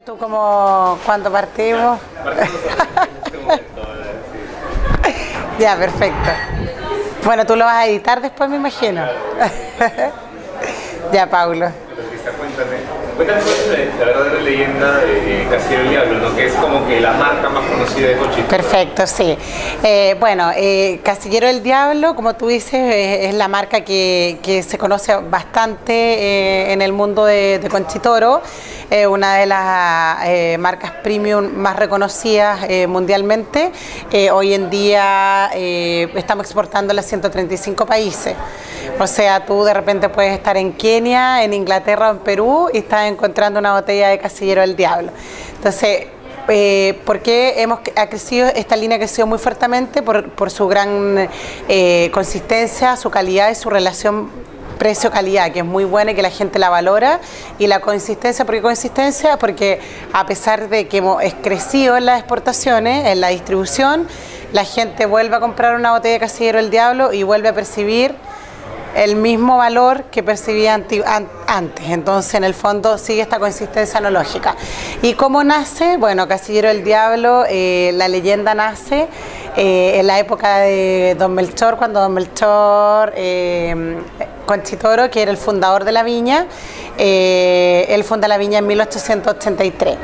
Tú como cuando partimos. Ya, perfecto. Bueno, tú lo vas a editar después, me imagino. Ya, Paulo. Cuéntame la verdadera leyenda de Casillero del Diablo, ¿no? Que es como que la marca más conocida de Conchitoro. Perfecto, sí. Bueno, Casillero del Diablo, como tú dices, es la marca que se conoce bastante en el mundo de Conchitoro. Una de las marcas premium más reconocidas mundialmente. Hoy en día estamos exportándola a 135 países. O sea, tú de repente puedes estar en Kenia, en Inglaterra o en Perú y estás encontrando una botella de Casillero del Diablo. Entonces, ¿por qué ha crecido? Esta línea ha crecido muy fuertemente por su gran consistencia, su calidad y su relación precio-calidad, que es muy buena y que la gente la valora. Y la consistencia, ¿por qué consistencia? Porque a pesar de que hemos crecido en las exportaciones, en la distribución, la gente vuelve a comprar una botella de Casillero del Diablo y vuelve a percibir el mismo valor que percibía antes. Entonces, en el fondo, sigue esta consistencia analógica. ¿Y cómo nace? Bueno, Casillero del Diablo, la leyenda nace en la época de Don Melchor, cuando Don Melchor Conchitoro, que era el fundador de la viña, él funda la viña en 1883.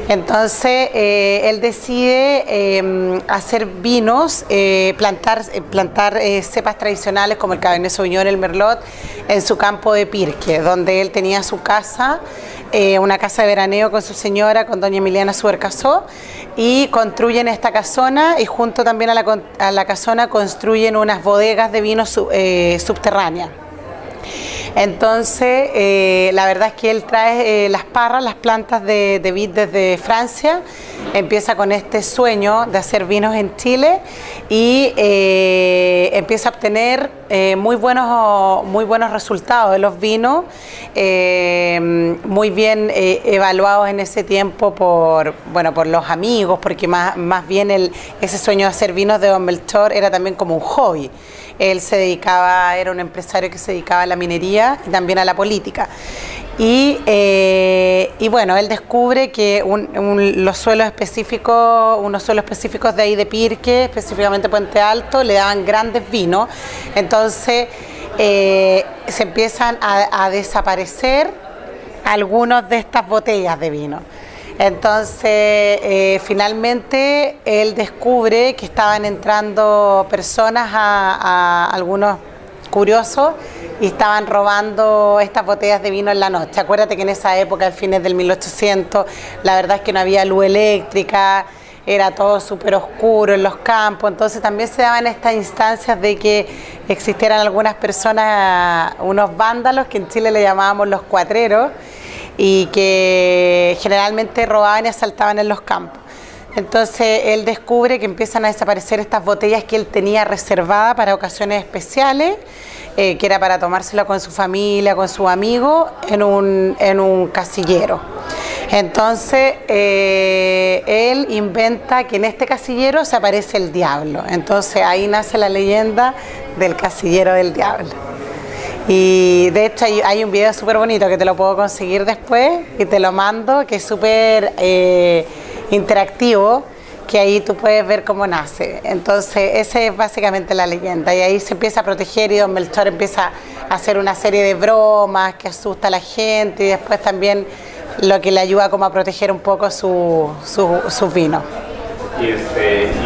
Entonces, él decide hacer vinos, plantar cepas tradicionales como el Cabernet Sauvignon, el Merlot, en su campo de Pirque, donde él tenía su casa, una casa de veraneo con su señora, con doña Emiliana Subercasó, y construyen esta casona y junto también a la casona construyen unas bodegas de vino subterráneas. Entonces, la verdad es que él trae las parras, las plantas de vid desde Francia, empieza con este sueño de hacer vinos en Chile y empieza a obtener muy buenos resultados de los vinos, muy bien evaluados en ese tiempo por los amigos, porque más bien ese sueño de hacer vinos de Don Melchor era también como un hobby. Él era un empresario que se dedicaba a la minería y también a la política. Y bueno, él descubre que unos suelos específicos de ahí de Pirque, específicamente Puente Alto, le daban grandes vinos. Entonces se empiezan a desaparecer algunas de estas botellas de vino. Entonces, finalmente, él descubre que estaban entrando personas a algunos curiosos y estaban robando estas botellas de vino en la noche. Acuérdate que en esa época, a fines del 1800, la verdad es que no había luz eléctrica, era todo súper oscuro en los campos, entonces también se daban estas instancias de que existieran algunas personas, unos vándalos, que en Chile le llamábamos los cuatreros, y que generalmente robaban y asaltaban en los campos. Entonces él descubre que empiezan a desaparecer estas botellas que él tenía reservadas para ocasiones especiales, que era para tomárselo con su familia, con sus amigos, en un casillero. Entonces él inventa que en este casillero se aparece el diablo. Entonces ahí nace la leyenda del Casillero del Diablo. Y de hecho hay un video súper bonito que te lo puedo conseguir después y te lo mando, que es súper interactivo, que ahí tú puedes ver cómo nace. Entonces esa es básicamente la leyenda y ahí se empieza a proteger y Don Melchor empieza a hacer una serie de bromas que asusta a la gente y después también lo que le ayuda como a proteger un poco sus vinos. ¿Y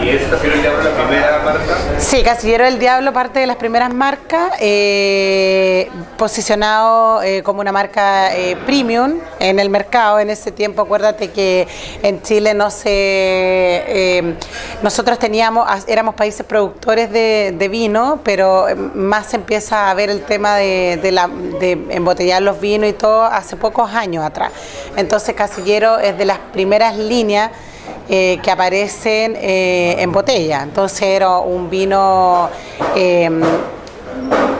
es Casillero del Diablo la primera marca? Sí, Casillero del Diablo, parte de las primeras marcas, posicionado como una marca premium en el mercado. En ese tiempo, acuérdate que en Chile nosotros éramos países productores de vino, pero más se empieza a ver el tema de embotellar los vinos y todo hace pocos años atrás. Entonces Casillero es de las primeras líneas que aparecen en botella. Entonces era un vino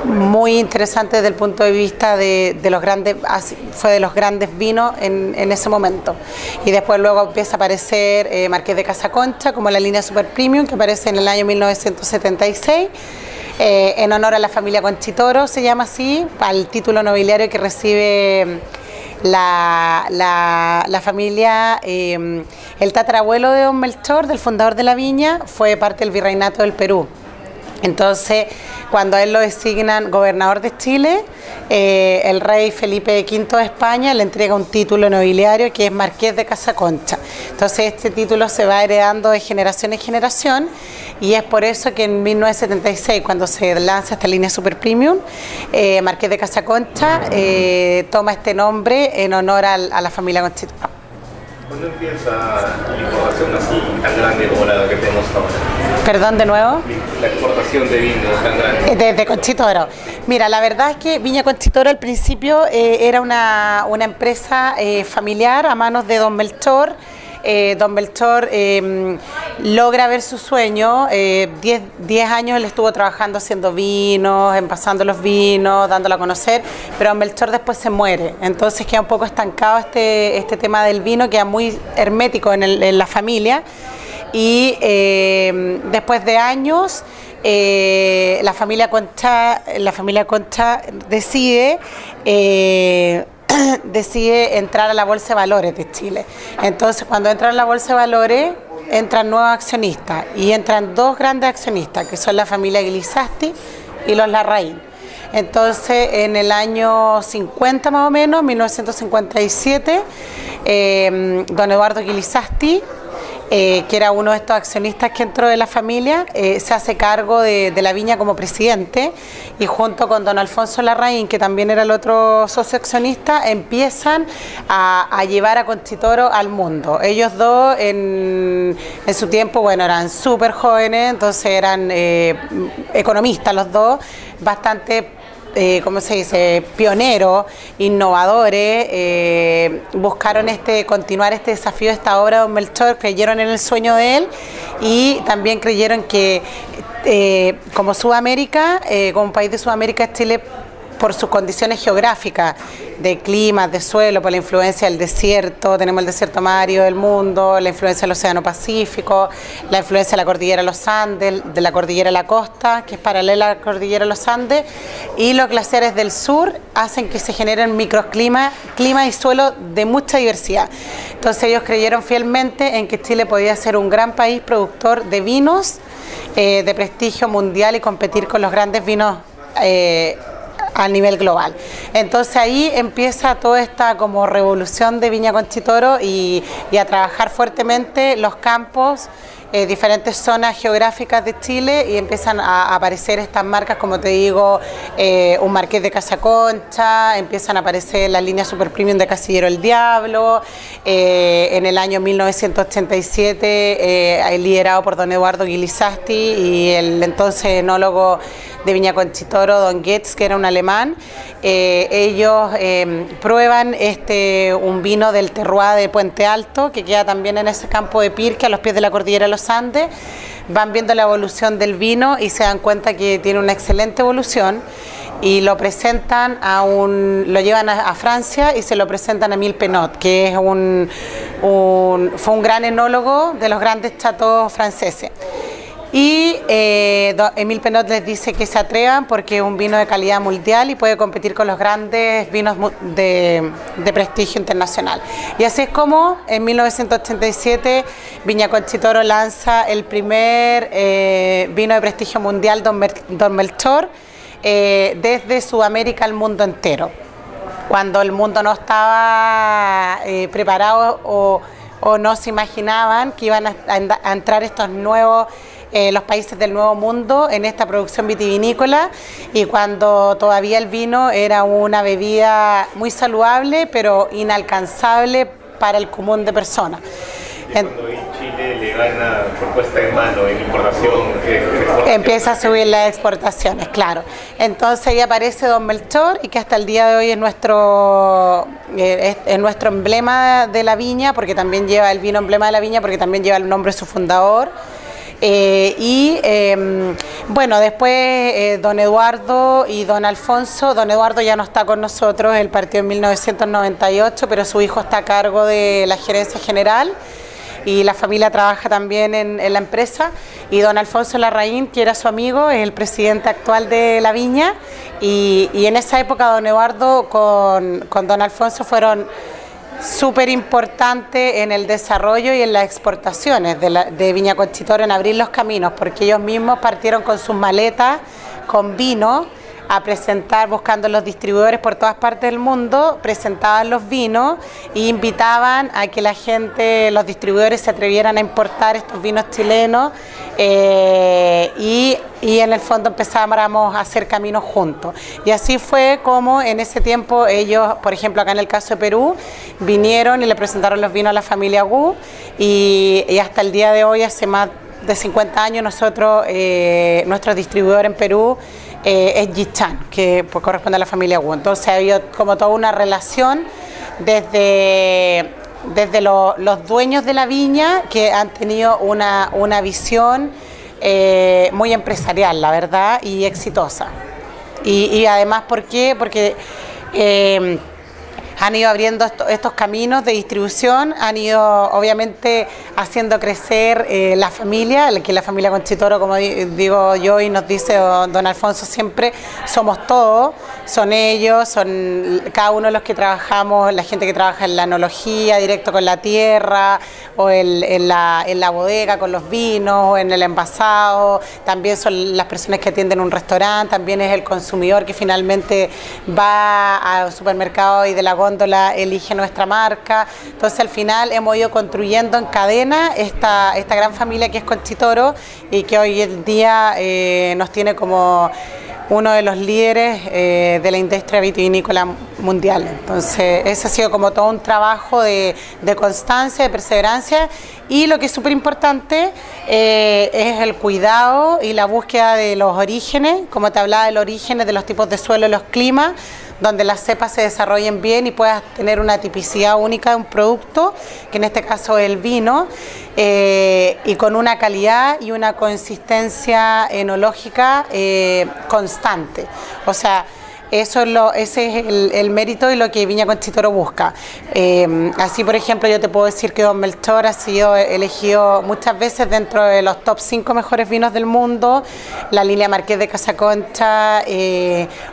muy interesante desde el punto de vista de los grandes, fue de los grandes vinos en ese momento. Y después luego empieza a aparecer Marqués de Casa Concha como la línea Super Premium, que aparece en el año 1976. En honor a la familia Conchitoro, se llama así, al título nobiliario que recibe La familia, el tatarabuelo de don Melchor, del fundador de la viña, fue parte del virreinato del Perú. Entonces, cuando a él lo designan gobernador de Chile, el rey Felipe V de España le entrega un título nobiliario que es Marqués de Casa Concha. Entonces, este título se va heredando de generación en generación y es por eso que en 1976, cuando se lanza esta línea Super Premium, Marqués de Casa Concha toma este nombre en honor a la familia Conchitoro. ¿Cuándo empieza la importación así tan grande como la que tenemos ahora? Perdón, de nuevo. La exportación de vino tan grande. Desde Conchitoro. Mira, la verdad es que Viña Conchitoro al principio era una empresa familiar a manos de don Melchor. Don Melchor logra ver su sueño, 10 años él estuvo trabajando haciendo vinos, envasando los vinos, dándolo a conocer, pero don Melchor después se muere, entonces queda un poco estancado este tema del vino, queda muy hermético en la familia y después de años la familia Concha decide entrar a la Bolsa de Valores de Chile. Entonces, cuando entra a la Bolsa de Valores, entran nuevos accionistas y entran dos grandes accionistas, que son la familia Guilizasti y los Larraín. Entonces, en el año 50 más o menos, 1957, don Eduardo Guilizasti, que era uno de estos accionistas que entró de la familia, se hace cargo de la viña como presidente y junto con don Alfonso Larraín, que también era el otro socio accionista, empiezan a llevar a Conchitoro al mundo. Ellos dos en su tiempo, bueno, eran súper jóvenes, entonces eran economistas los dos, bastante ¿cómo se dice?, pioneros, innovadores, buscaron continuar este desafío, esta obra de don Melchor, creyeron en el sueño de él y también creyeron que como Sudamérica, como país de Sudamérica, Chile, por sus condiciones geográficas, de clima, de suelo, por la influencia del desierto, tenemos el desierto más árido del mundo, la influencia del Océano Pacífico, la influencia de la cordillera de los Andes, de la cordillera de la costa, que es paralela a la cordillera de los Andes, y los glaciares del sur hacen que se generen microclimas, clima y suelo de mucha diversidad. Entonces ellos creyeron fielmente en que Chile podía ser un gran país productor de vinos de prestigio mundial y competir con los grandes vinos a nivel global. Entonces ahí empieza toda esta como revolución de Viña Conchitoro y a trabajar fuertemente los campos, diferentes zonas geográficas de Chile y empiezan a aparecer estas marcas, como te digo, un Marqués de Casa Concha, empiezan a aparecer las líneas Super Premium de Casillero El Diablo, en el año 1987 liderado por don Eduardo Guilizasti y el entonces enólogo de Viña Conchitoro, don Goetz, que era un alemán. Ellos prueban un vino del terroir de Puente Alto, que queda también en ese campo de Pirque, a los pies de la cordillera de los Andes. Van viendo la evolución del vino y se dan cuenta que tiene una excelente evolución y lo presentan lo llevan a Francia y se lo presentan a Émile Penot, que es fue un gran enólogo de los grandes chateaux franceses. Y Émile Penot les dice que se atrevan porque es un vino de calidad mundial y puede competir con los grandes vinos de prestigio internacional. Y así es como en 1987 Viña Conchitoro lanza el primer vino de prestigio mundial, Don Melchor, desde Sudamérica al mundo entero. Cuando el mundo no estaba preparado o no se imaginaban que iban a entrar estos nuevos los países del Nuevo Mundo en esta producción vitivinícola y cuando todavía el vino era una bebida muy saludable pero inalcanzable para el común de personas. Cuando Chile le gana propuesta en mano en importación, empieza a subir las exportaciones, claro. Entonces ahí aparece don Melchor y que hasta el día de hoy es nuestro emblema de la viña, porque también lleva el vino emblema de la viña, porque también lleva el nombre de su fundador. Bueno, después don Eduardo y don Alfonso. Don Eduardo ya no está con nosotros, él partió en 1998, pero su hijo está a cargo de la gerencia general. y la familia trabaja también en la empresa, y don Alfonso Larraín, que era su amigo, es el presidente actual de la viña, y en esa época don Eduardo con don Alfonso fueron súper importante en el desarrollo y en las exportaciones de Viña Conchitoro, en abrir los caminos, porque ellos mismos partieron con sus maletas con vino a presentar, buscando los distribuidores por todas partes del mundo, presentaban los vinos e invitaban a que la gente, los distribuidores se atrevieran a importar estos vinos chilenos, y en el fondo empezábamos a hacer caminos juntos. Y así fue como en ese tiempo ellos, por ejemplo acá en el caso de Perú, vinieron y le presentaron los vinos a la familia Gu, y hasta el día de hoy, hace más de 50 años, nosotros, nuestro distribuidor en Perú es Yichan, que pues, corresponde a la familia Wu. Entonces ha habido como toda una relación desde los dueños de la viña, que han tenido una visión muy empresarial, la verdad, y exitosa. Y además, ¿por qué? Porque han ido abriendo estos caminos de distribución, han ido obviamente haciendo crecer la familia, que la familia Conchitoro, como digo yo y nos dice don Alfonso siempre, somos todos, son ellos, son cada uno de los que trabajamos, la gente que trabaja en la enología, directo con la tierra, o en la bodega con los vinos, o en el envasado, también son las personas que atienden un restaurante, también es el consumidor que finalmente va al supermercado y de la góndola elige nuestra marca. Entonces al final hemos ido construyendo en cadena esta gran familia que es Conchitoro, y que hoy en día nos tiene como uno de los líderes de la industria vitivinícola mundial. Entonces ese ha sido como todo un trabajo de constancia, de perseverancia, y lo que es súper importante es el cuidado y la búsqueda de los orígenes, como te hablaba de los orígenes, de los tipos de suelo, los climas, donde las cepas se desarrollen bien y puedas tener una tipicidad única de un producto, que en este caso es el vino, y con una calidad y una consistencia enológica constante. O sea, ese es el mérito y lo que Viña Conchitoro busca. Así, por ejemplo, yo te puedo decir que Don Melchor ha sido elegido muchas veces dentro de los top 5 mejores vinos del mundo. La línea Marqués de Casaconcha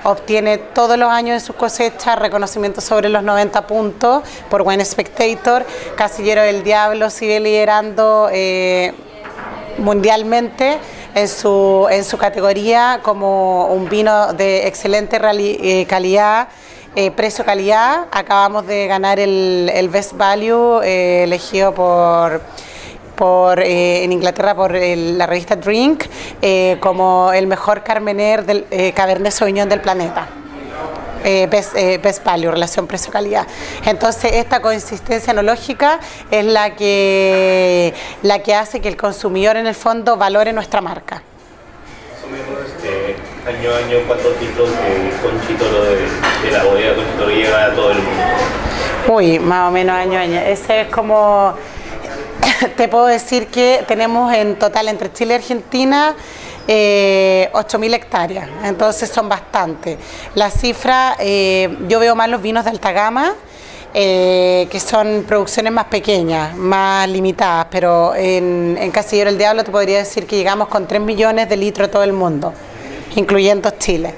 obtiene todos los años de sus cosechas reconocimiento sobre los 90 puntos por Wine Spectator. Casillero del Diablo sigue liderando mundialmente en su categoría como un vino de excelente calidad, precio-calidad. Acabamos de ganar el Best Value elegido en Inglaterra por la revista Drink como el mejor Carmener del Cabernet Sauvignon del planeta. Best Value, relación precio-calidad. Entonces esta consistencia enológica es la que hace que el consumidor en el fondo valore nuestra marca. Más o menos año a año, ¿cuántos litros de Conchitoro de la bodega Conchitoro llega a todo el mundo? Uy, más o menos año a año. Ese es como, te puedo decir que tenemos en total entre Chile y Argentina 8.000 hectáreas, entonces son bastantes. La cifra, yo veo más los vinos de alta gama, que son producciones más pequeñas, más limitadas, pero en Casillero del Diablo te podría decir que llegamos con 3 millones de litros a todo el mundo, incluyendo Chile.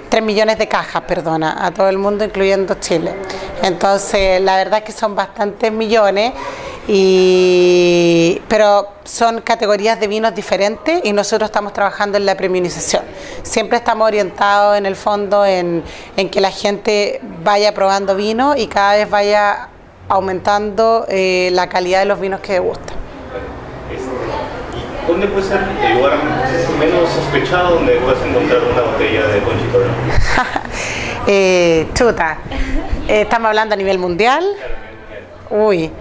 3 millones de cajas, perdona, a todo el mundo, incluyendo Chile. Entonces, la verdad es que son bastantes millones, pero son categorías de vinos diferentes y nosotros estamos trabajando en la premiumización. Siempre estamos orientados en el fondo en que la gente vaya probando vino y cada vez vaya aumentando la calidad de los vinos que gusta. ¿Dónde puede ser el lugar menos sospechado donde puedes encontrar una botella de Conchitoro? Chuta, ¿estamos hablando a nivel mundial? Uy,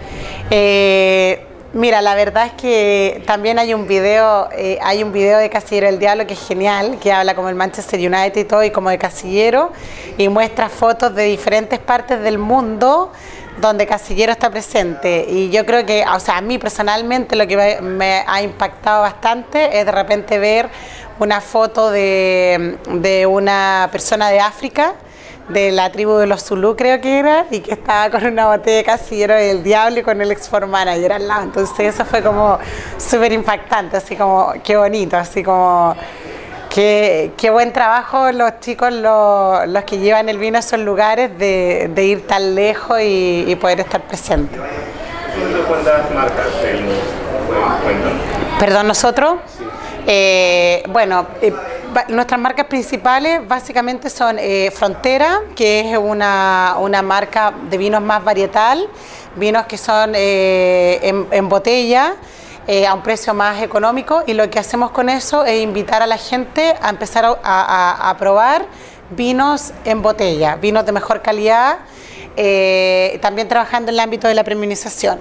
mira, la verdad es que también hay un video de Casillero del Diablo que es genial, que habla como el Manchester United y todo, y como de Casillero, y muestra fotos de diferentes partes del mundo donde Casillero está presente. Y yo creo que, o sea, a mí personalmente lo que me ha impactado bastante es de repente ver una foto de una persona de África de la tribu de los Zulú, creo que era, y que estaba con una botella de Casillero del Diablo y con el ex manager al lado. Entonces eso fue como súper impactante, así como, qué bonito, así como, qué buen trabajo los chicos, los que llevan el vino a esos lugares, de ir tan lejos y poder estar presentes. ¿Cuántas marcas de vino cuentan? ¿Perdón, nosotros? Sí. Bueno, nuestras marcas principales básicamente son Frontera, que es una marca de vinos más varietal, vinos que son en botella, a un precio más económico, y lo que hacemos con eso es invitar a la gente a empezar a probar vinos en botella, vinos de mejor calidad, también trabajando en el ámbito de la premiumización.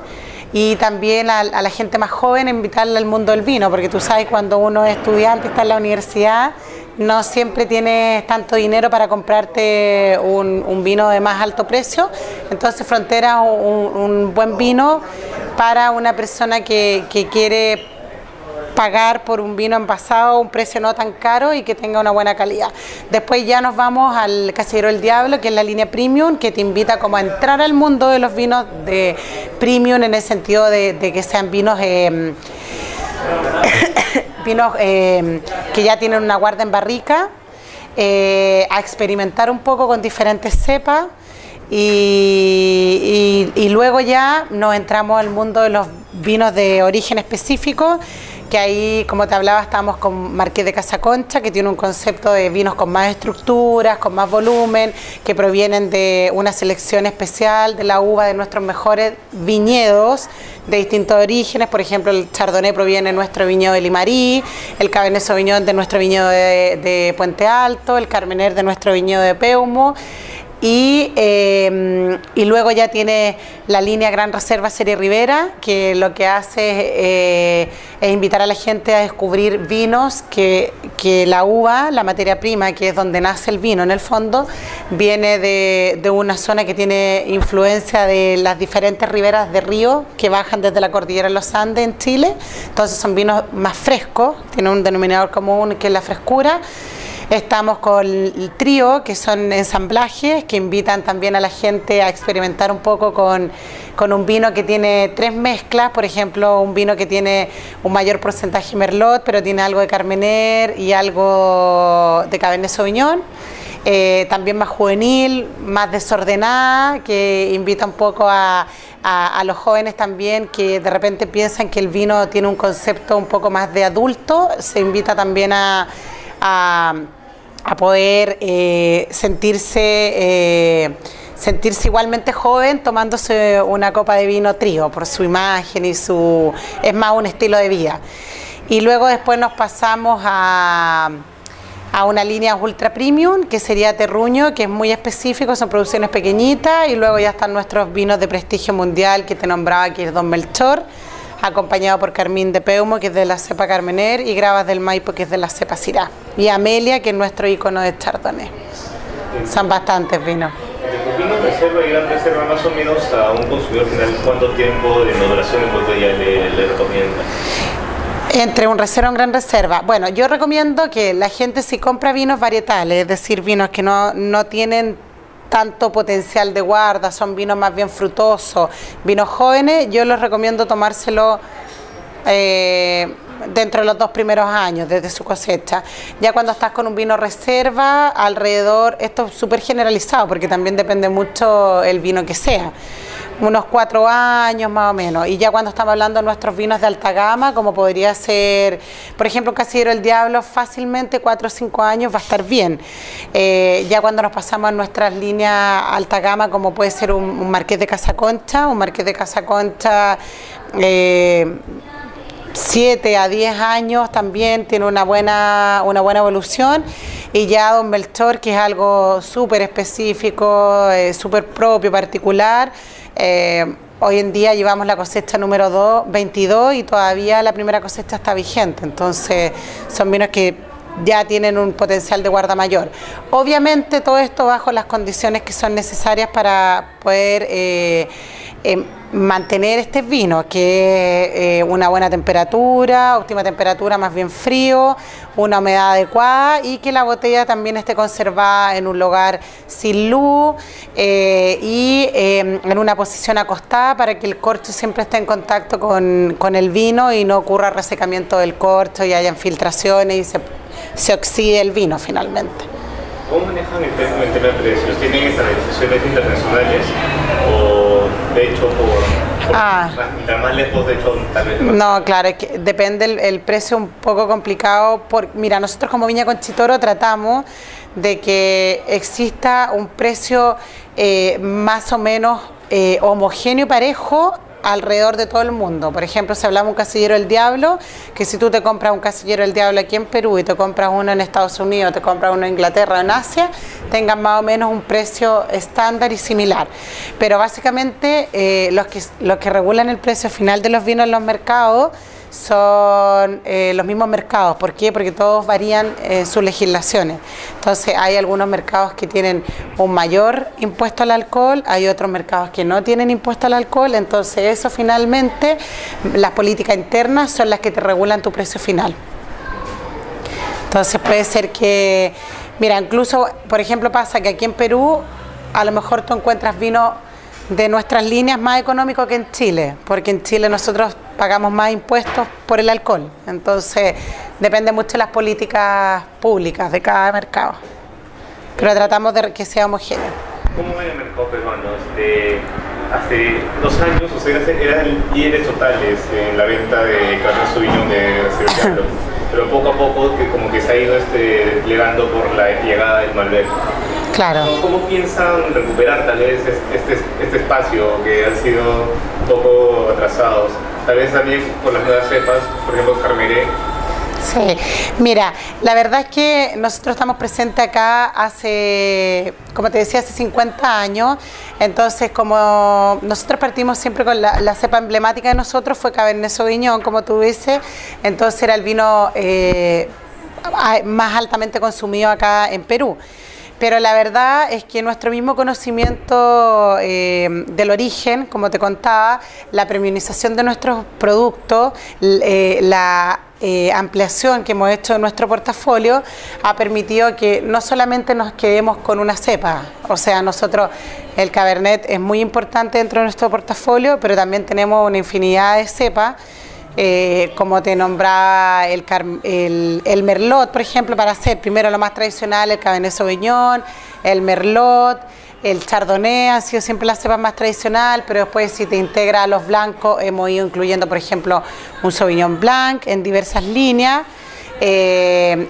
Y también a la gente más joven invitarla al mundo del vino, porque tú sabes, cuando uno es estudiante, está en la universidad, no siempre tienes tanto dinero para comprarte un vino de más alto precio. Entonces Frontera es un buen vino para una persona que quiere pagar por un vino envasado a un precio no tan caro y que tenga una buena calidad. Después ya nos vamos al Casillero del Diablo, que es la línea premium, que te invita como a entrar al mundo de los vinos de premium, en el sentido de que sean vinos vinos que ya tienen una guarda en barrica, a experimentar un poco con diferentes cepas. Y luego ya nos entramos al mundo de los vinos de origen específico, que ahí, como te hablaba, estamos con Marqués de Casaconcha, que tiene un concepto de vinos con más estructuras, con más volumen, que provienen de una selección especial de la uva de nuestros mejores viñedos de distintos orígenes. Por ejemplo, el Chardonnay proviene de nuestro viñedo de Limarí, el Cabernet Sauvignon de nuestro viñedo de Puente Alto, el Carmener de nuestro viñedo de Peumo. Y luego ya tiene la línea Gran Reserva Serie Ribera, que lo que hace es invitar a la gente a descubrir vinos que la uva, la materia prima, que es donde nace el vino en el fondo, viene de una zona que tiene influencia de las diferentes riberas de río que bajan desde la cordillera de los Andes en Chile. Entonces son vinos más frescos, tienen un denominador común que es la frescura. Estamos con el trío, que son ensamblajes que invitan también a la gente a experimentar un poco con un vino que tiene 3 mezclas. Por ejemplo, un vino que tiene un mayor porcentaje Merlot, pero tiene algo de Carmener y algo de Cabernet Sauvignon. También más juvenil, más desordenada, que invita un poco a los jóvenes también, que de repente piensan que el vino tiene un concepto un poco más de adulto. Se invita también a poder sentirse igualmente joven tomándose una copa de vino trío, por su imagen y es más un estilo de vida. Y luego después nos pasamos a una línea ultra premium, que sería Terruño, que es muy específico, son producciones pequeñitas, y luego ya están nuestros vinos de prestigio mundial que te nombraba, que es Don Melchor, acompañado por Carmín de Peumo, que es de la cepa Carmener, y Gravas del Maipo, que es de la cepa Syrah, y Amelia, que es nuestro icono de Chardonnay. Son bastantes vinos. De tus vinos reserva y gran reserva, más o menos a un consumidor final, ¿cuánto tiempo de maduración en botella le recomiendas? Entre un reserva y un gran reserva. Bueno, yo recomiendo que la gente, si compra vinos varietales, es decir, vinos que no tienen tanto potencial de guarda, son vinos más bien frutosos, vinos jóvenes, yo les recomiendo tomárselo dentro de los 2 primeros años desde su cosecha. Ya cuando estás con un vino reserva, alrededor, esto es súper generalizado porque también depende mucho el vino que sea, unos 4 años más o menos. Y ya cuando estamos hablando de nuestros vinos de alta gama, como podría ser, por ejemplo, Casillero del Diablo, fácilmente 4 o 5 años va a estar bien. Ya cuando nos pasamos a nuestras líneas alta gama, como puede ser un Marqués de Casaconcha, 7 a 10 años también tiene una buena evolución. Y ya Don Melchor, que es algo súper específico, súper propio, particular. Hoy en día llevamos la cosecha número 22 y todavía la primera cosecha está vigente. Entonces son vinos que ya tienen un potencial de guarda mayor. Obviamente todo esto bajo las condiciones que son necesarias para poder mantener este vino, que es una buena temperatura, óptima temperatura, más bien frío, una humedad adecuada y que la botella también esté conservada en un lugar sin luz y en una posición acostada para que el corcho siempre esté en contacto con el vino y no ocurra resecamiento del corcho y haya infiltraciones y se oxide el vino finalmente. ¿Cómo manejan el tema de precios? ¿Tienen estandarizaciones internacionales o de hecho mientras más lejos de hecho tal vez más? No, claro, es que depende el precio un poco complicado. Mira, nosotros como Viña Conchitoro tratamos de que exista un precio más o menos homogéneo y parejo alrededor de todo el mundo. Por ejemplo, si hablamos de un Casillero del Diablo, que si tú te compras un Casillero del Diablo aquí en Perú y te compras uno en Estados Unidos, te compras uno en Inglaterra o en Asia, tengan más o menos un precio estándar y similar. Pero básicamente los que regulan el precio final de los vinos en los mercados son los mismos mercados. ¿Por qué? Porque todos varían sus legislaciones. Entonces hay algunos mercados que tienen un mayor impuesto al alcohol, hay otros mercados que no tienen impuesto al alcohol, entonces eso finalmente, las políticas internas son las que te regulan tu precio final. Entonces puede ser que, mira, incluso, por ejemplo, pasa que aquí en Perú a lo mejor tú encuentras vino de nuestras líneas más económico que en Chile, porque en Chile nosotros pagamos más impuestos por el alcohol, entonces depende mucho de las políticas públicas de cada mercado, pero tratamos de que sea homogéneo. ¿Cómo va el mercado peruano? Hace 2 años ustedes eran líderes totales en la venta de Cabernet Sauvignon de Diablo, pero poco a poco como que se ha ido plegando por la llegada del Malbec. Claro. ¿Cómo piensan recuperar tal vez este espacio que han sido un poco atrasados? Tal vez también por las nuevas cepas, por ejemplo, Carmener. Sí, mira, la verdad es que nosotros estamos presentes acá hace, como te decía, hace 50 años, entonces como nosotros partimos siempre con la cepa emblemática de nosotros fue Cabernet Sauvignon, como tú dices, entonces era el vino más altamente consumido acá en Perú. Pero la verdad es que nuestro mismo conocimiento del origen, como te contaba, la premiumización de nuestros productos, la ampliación que hemos hecho en nuestro portafolio ha permitido que no solamente nos quedemos con una cepa, o sea, nosotros el Cabernet es muy importante dentro de nuestro portafolio, pero también tenemos una infinidad de cepas. Como te nombraba el Merlot, por ejemplo, para hacer primero lo más tradicional, el Cabernet Sauvignon, el Merlot, el Chardonnay han sido siempre las cepas más tradicionales, pero después si te integra a los blancos hemos ido incluyendo, por ejemplo, un Sauvignon Blanc en diversas líneas.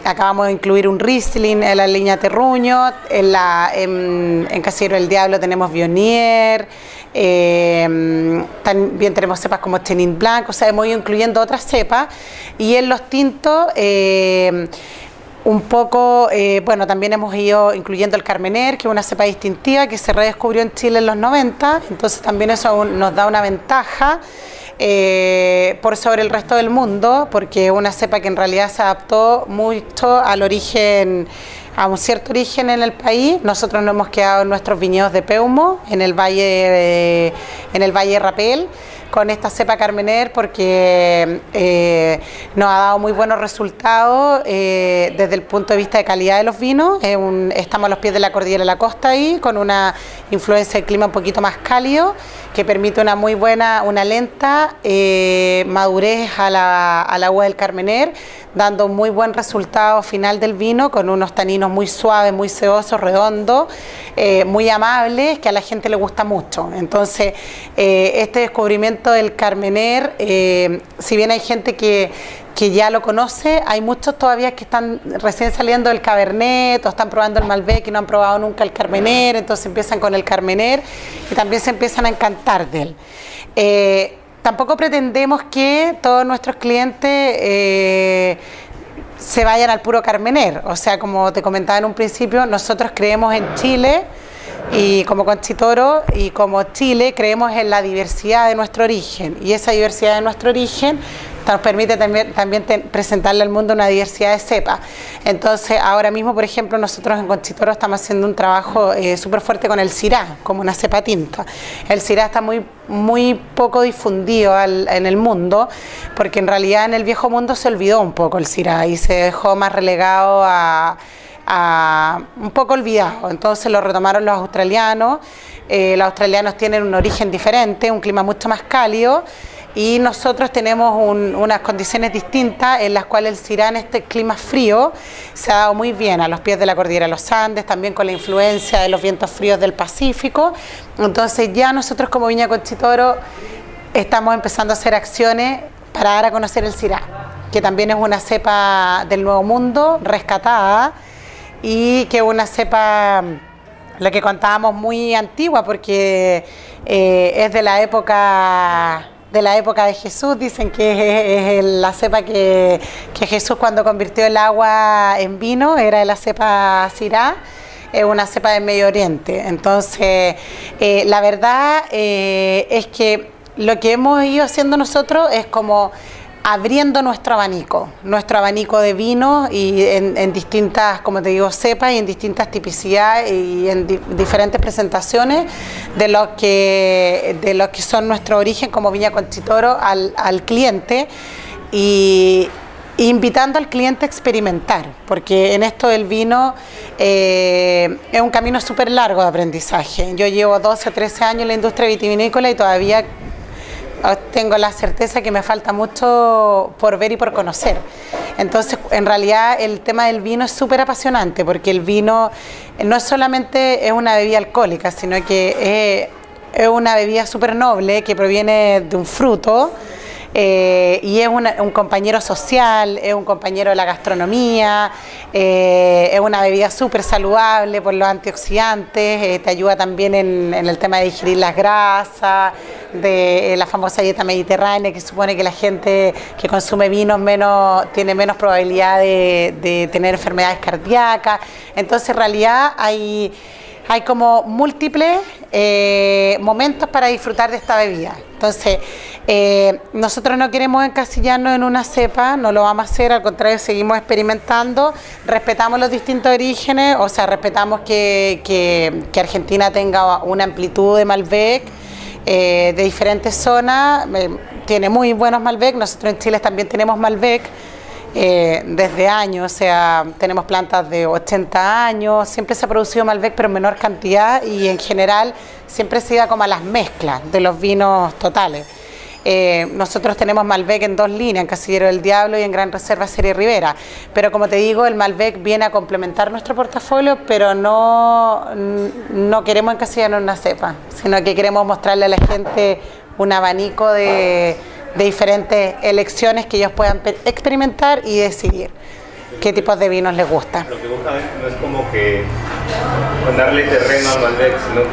Acabamos de incluir un Riesling en la línea Terruño, en Casillero del Diablo tenemos Viognier, también tenemos cepas como Chenin Blanc, o sea, hemos ido incluyendo otras cepas, y en los tintos un poco, bueno, también hemos ido incluyendo el Carmener, que es una cepa distintiva que se redescubrió en Chile en los 90, entonces también eso nos da una ventaja por sobre el resto del mundo, porque es una cepa que en realidad se adaptó mucho al origen, a un cierto origen en el país. Nosotros nos hemos quedado en nuestros viñedos de Peumo, en el Valle de Rapel, con esta cepa Carmener, porque nos ha dado muy buenos resultados desde el punto de vista de calidad de los vinos. Estamos a los pies de la cordillera de la costa ahí, con una influencia del clima un poquito más cálido, que permite una muy buena, una lenta madurez a la uva del Carmener, dando un muy buen resultado final del vino, con unos taninos muy suaves, muy sedosos, redondos, muy amables, que a la gente le gusta mucho. Entonces, este descubrimiento del Carmener, si bien hay gente que ya lo conoce, hay muchos todavía que están recién saliendo del Cabernet o están probando el Malbec y no han probado nunca el Carmener, entonces empiezan con el Carmener y también se empiezan a encantar de él. Tampoco pretendemos que todos nuestros clientes se vayan al puro Carmener, o sea, como te comentaba en un principio, nosotros creemos en Chile, y como Conchitoro y como Chile creemos en la diversidad de nuestro origen, y esa diversidad de nuestro origen Esto nos permite también presentarle al mundo una diversidad de cepas. Entonces, ahora mismo, por ejemplo, nosotros en Conchitoro estamos haciendo un trabajo súper fuerte con el Syrah, como una cepa tinta. El Syrah está muy poco difundido en el mundo, porque en realidad en el viejo mundo se olvidó un poco el Syrah y se dejó más relegado a un poco olvidado. Entonces lo retomaron los australianos. Los australianos tienen un origen diferente, un clima mucho más cálido, y nosotros tenemos unas condiciones distintas en las cuales el Syrah en este clima frío se ha dado muy bien a los pies de la cordillera de los Andes, también con la influencia de los vientos fríos del Pacífico. Entonces ya nosotros como Viña Conchitoro estamos empezando a hacer acciones para dar a conocer el Syrah, que también es una cepa del Nuevo Mundo rescatada y que es una cepa, lo que contábamos, muy antigua, porque es de la época de Jesús. Dicen que es la cepa que Jesús, cuando convirtió el agua en vino, era de la cepa Syrah, es una cepa del Medio Oriente. Entonces, la verdad es que lo que hemos ido haciendo nosotros es como abriendo nuestro abanico de vino, y en distintas, como te digo, cepas, y en distintas tipicidades y en diferentes presentaciones de lo que son nuestro origen como Viña Conchitoro al cliente, y invitando al cliente a experimentar, porque en esto del vino es un camino súper largo de aprendizaje. Yo llevo 12 o 13 años en la industria vitivinícola y todavía tengo la certeza que me falta mucho por ver y por conocer. Entonces, en realidad, el tema del vino es súper apasionante, porque el vino no solamente es una bebida alcohólica, sino que es una bebida súper noble que proviene de un fruto, y es un compañero social, es un compañero de la gastronomía, es una bebida súper saludable por los antioxidantes, te ayuda también en el tema de digerir las grasas, de la famosa dieta mediterránea, que supone que la gente que consume vinos tiene menos probabilidad de tener enfermedades cardíacas. Entonces, en realidad hay como múltiples momentos para disfrutar de esta bebida. Entonces, nosotros no queremos encasillarnos en una cepa, no lo vamos a hacer, al contrario, seguimos experimentando, respetamos los distintos orígenes, o sea, respetamos que Argentina tenga una amplitud de Malbec de diferentes zonas, tiene muy buenos Malbec. Nosotros en Chile también tenemos Malbec desde años, o sea, tenemos plantas de 80 años, siempre se ha producido Malbec, pero en menor cantidad, y en general siempre se iba como a las mezclas de los vinos totales. Nosotros tenemos Malbec en dos líneas, en Casillero del Diablo y en Gran Reserva Serie Rivera, pero como te digo, el Malbec viene a complementar nuestro portafolio, pero no queremos encasillarnos en una cepa, sino que queremos mostrarle a la gente un abanico de diferentes elecciones que ellos puedan experimentar y decidir qué tipos de vinos les gustan. Lo que buscan no es como que darle terreno al Malbec, sino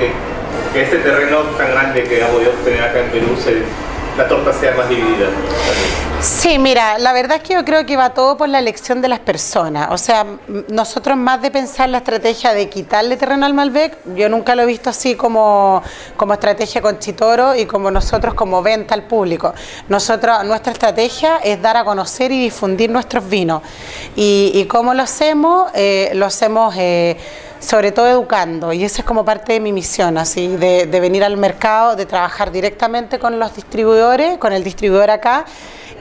que este terreno tan grande que ha podido obtener acá en Perú, la torta sea más dividida. Sí, mira, la verdad es que yo creo que va todo por la elección de las personas. O sea, nosotros, más de pensar la estrategia de quitarle terreno al Malbec, yo nunca lo he visto así como estrategia Conchitoro y como nosotros como venta al público. Nuestra estrategia es dar a conocer y difundir nuestros vinos. ¿Y cómo lo hacemos? Sobre todo educando, y esa es como parte de mi misión, así de venir al mercado, de trabajar directamente con los distribuidores, con el distribuidor acá,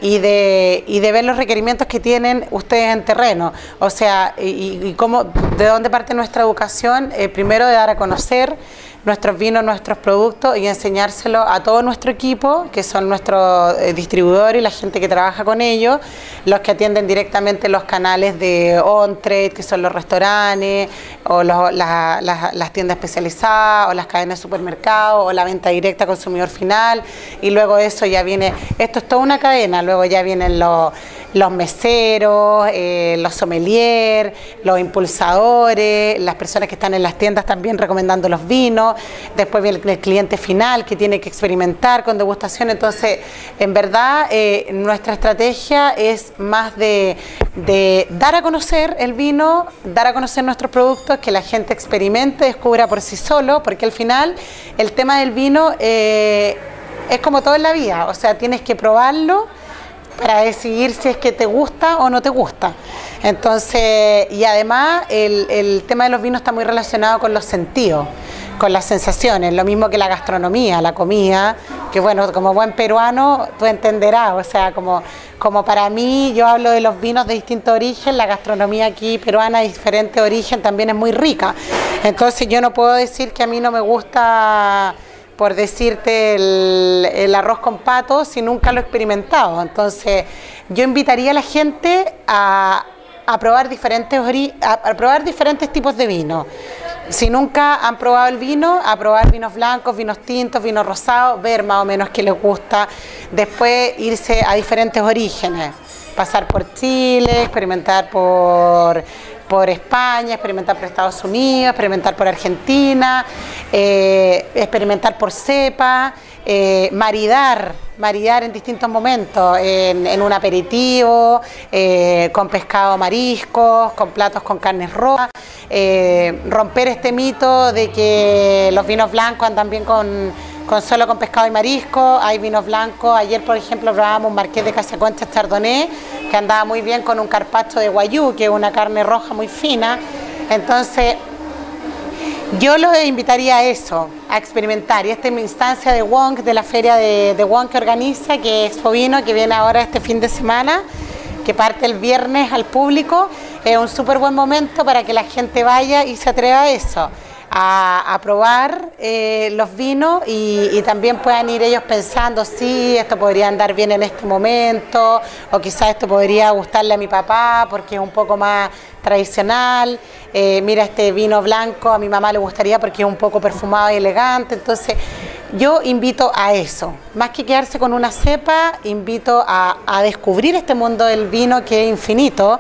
y de ver los requerimientos que tienen ustedes en terreno. O sea, de dónde parte nuestra educación, primero de dar a conocer nuestros vinos, nuestros productos, y enseñárselo a todo nuestro equipo, que son nuestros distribuidores y la gente que trabaja con ellos, los que atienden directamente los canales de on-trade, que son los restaurantes, o las tiendas especializadas, o las cadenas de supermercados, o la venta directa al consumidor final, y luego eso ya viene, esto es toda una cadena, luego ya vienen los meseros, los sommeliers, los impulsadores, las personas que están en las tiendas también recomendando los vinos, después viene el cliente final que tiene que experimentar con degustación. Entonces, en verdad, nuestra estrategia es más de dar a conocer el vino, dar a conocer nuestros productos, que la gente experimente, descubra por sí solo, porque al final el tema del vino es como todo en la vida, o sea, tienes que probarlo, para decidir si es que te gusta o no te gusta. Entonces, y además el tema de los vinos está muy relacionado con los sentidos, con las sensaciones, lo mismo que la gastronomía, la comida, que bueno, como buen peruano tú entenderás, o sea, como para mí, yo hablo de los vinos de distinto origen, la gastronomía aquí peruana de diferente origen también es muy rica. Entonces yo no puedo decir que a mí no me gusta, por decirte, el arroz con pato si nunca lo he experimentado. Entonces yo invitaría a la gente a probar diferentes tipos de vino. Si nunca han probado el vino, a probar vinos blancos, vinos tintos, vinos rosados, ver más o menos qué les gusta. Después irse a diferentes orígenes, pasar por Chile, experimentar por España, experimentar por Estados Unidos, experimentar por Argentina, experimentar por cepa, maridar en distintos momentos, en un aperitivo, con pescado, mariscos, con platos con carnes rojas, romper este mito de que los vinos blancos andan bien solo con pescado y marisco. Hay vinos blancos, ayer por ejemplo probábamos un Marqués de Casaconcha Chardonnay que andaba muy bien con un carpaccio de guayú, que es una carne roja muy fina. Entonces yo los invitaría a eso, a experimentar. Y esta es mi instancia de Wong, de la feria de Wong que organiza, que es Expo Vino, que viene ahora este fin de semana, que parte el viernes al público. Es un súper buen momento para que la gente vaya y se atreva a eso, a probar los vinos y también puedan ir ellos pensando, sí, esto podría andar bien en este momento, o quizás esto podría gustarle a mi papá porque es un poco más tradicional. Mira, este vino blanco a mi mamá le gustaría porque es un poco perfumado y elegante. Entonces yo invito a eso, más que quedarse con una cepa, invito a descubrir este mundo del vino que es infinito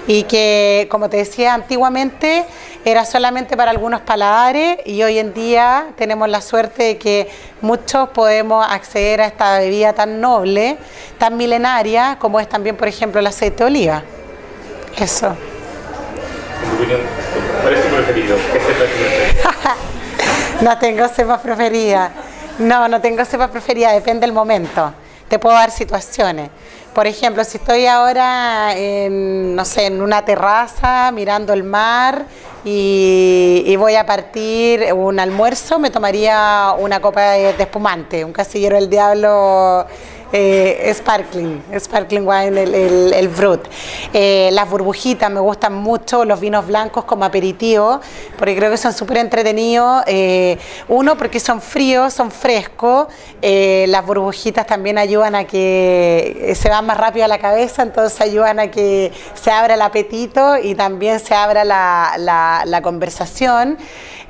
y que, como te decía, antiguamente era solamente para algunos paladares y hoy en día tenemos la suerte de que muchos podemos acceder a esta bebida tan noble, tan milenaria, como es también, por ejemplo, el aceite de oliva. Eso. En tu opinión, ¿cuál es tu preferido? ¿Qué cepa es tu preferida? No tengo cepa preferida. No tengo cepa preferida, depende del momento. Te puedo dar situaciones. Por ejemplo, si estoy ahora no sé, en una terraza mirando el mar y voy a partir un almuerzo, me tomaría una copa de espumante, un Casillero del Diablo sparkling wine, el Brut. Las burbujitas me gustan mucho, los vinos blancos como aperitivo, porque creo que son súper entretenidos. Uno, porque son fríos, son frescos. Las burbujitas también ayudan a que se van más rápido a la cabeza, entonces ayudan a que se abra el apetito y también se abra la conversación.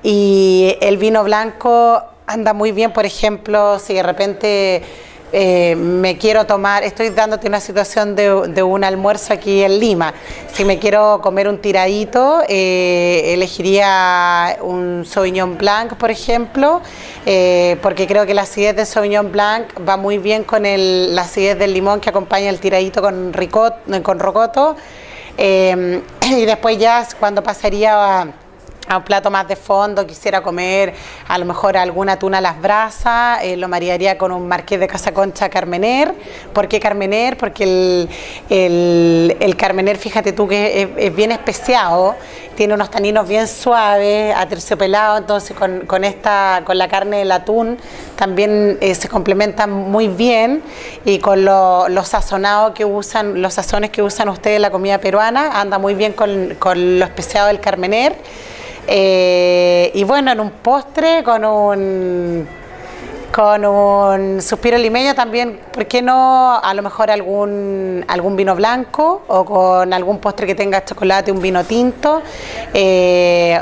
Y el vino blanco anda muy bien, por ejemplo, si de repente me quiero tomar, estoy dándote una situación de un almuerzo aquí en Lima. Si me quiero comer un tiradito, elegiría un Sauvignon Blanc, por ejemplo, porque creo que la acidez del Sauvignon Blanc va muy bien con la acidez del limón que acompaña el tiradito con rocoto. Y después ya cuando pasaría a un plato más de fondo, quisiera comer a lo mejor alguna tuna a las brasas, lo maridaría con un Marqués de Casaconcha Carmener. ¿Por qué Carmener? Porque el Carmener, fíjate tú que es bien especiado, tiene unos taninos bien suaves, aterciopelados, entonces con la carne del atún también se complementan muy bien, y con los sazonados que usan, los sazones que usan ustedes en la comida peruana, anda muy bien con lo especiado del Carmener. Y bueno, en un postre con un suspiro limeño también, ¿por qué no? A lo mejor algún vino blanco, o con algún postre que tenga chocolate, un vino tinto,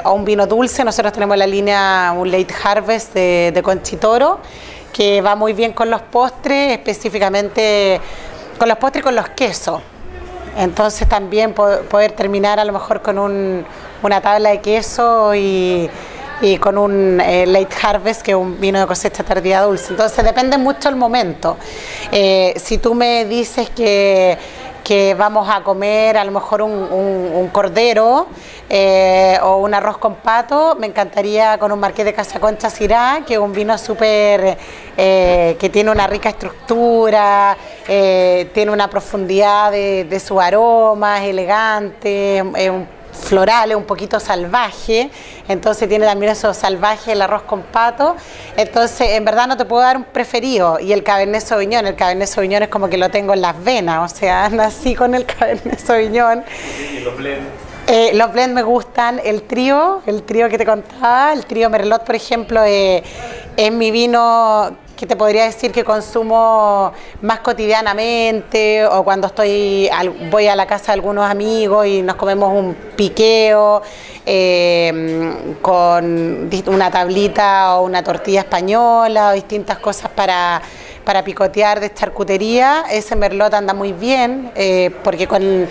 o un vino dulce. Nosotros tenemos la línea, un Late Harvest de Conchitoro, que va muy bien con los postres, específicamente con los postres y con los quesos. Entonces también poder terminar a lo mejor con una tabla de queso y con un Late Harvest, que es un vino de cosecha tardía dulce. Entonces depende mucho el momento. Si tú me dices que vamos a comer a lo mejor un cordero o un arroz con pato, me encantaría con un Marqués de Casaconcha Syrah, que es un vino súper que tiene una rica estructura, tiene una profundidad de sus aromas, elegante, floral, es un poquito salvaje, entonces tiene también eso salvaje el arroz con pato. Entonces en verdad no te puedo dar un preferido. Y el Cabernet Sauvignon es como que lo tengo en las venas, o sea, nací con el Cabernet Sauvignon. ¿Y los blends? Los blends me gustan, el trío que te contaba, el trío Merlot, por ejemplo, es mi vino que te podría decir que consumo más cotidianamente, o cuando voy a la casa de algunos amigos y nos comemos un piqueo con una tablita o una tortilla española o distintas cosas para picotear de charcutería. Ese Merlot anda muy bien, porque con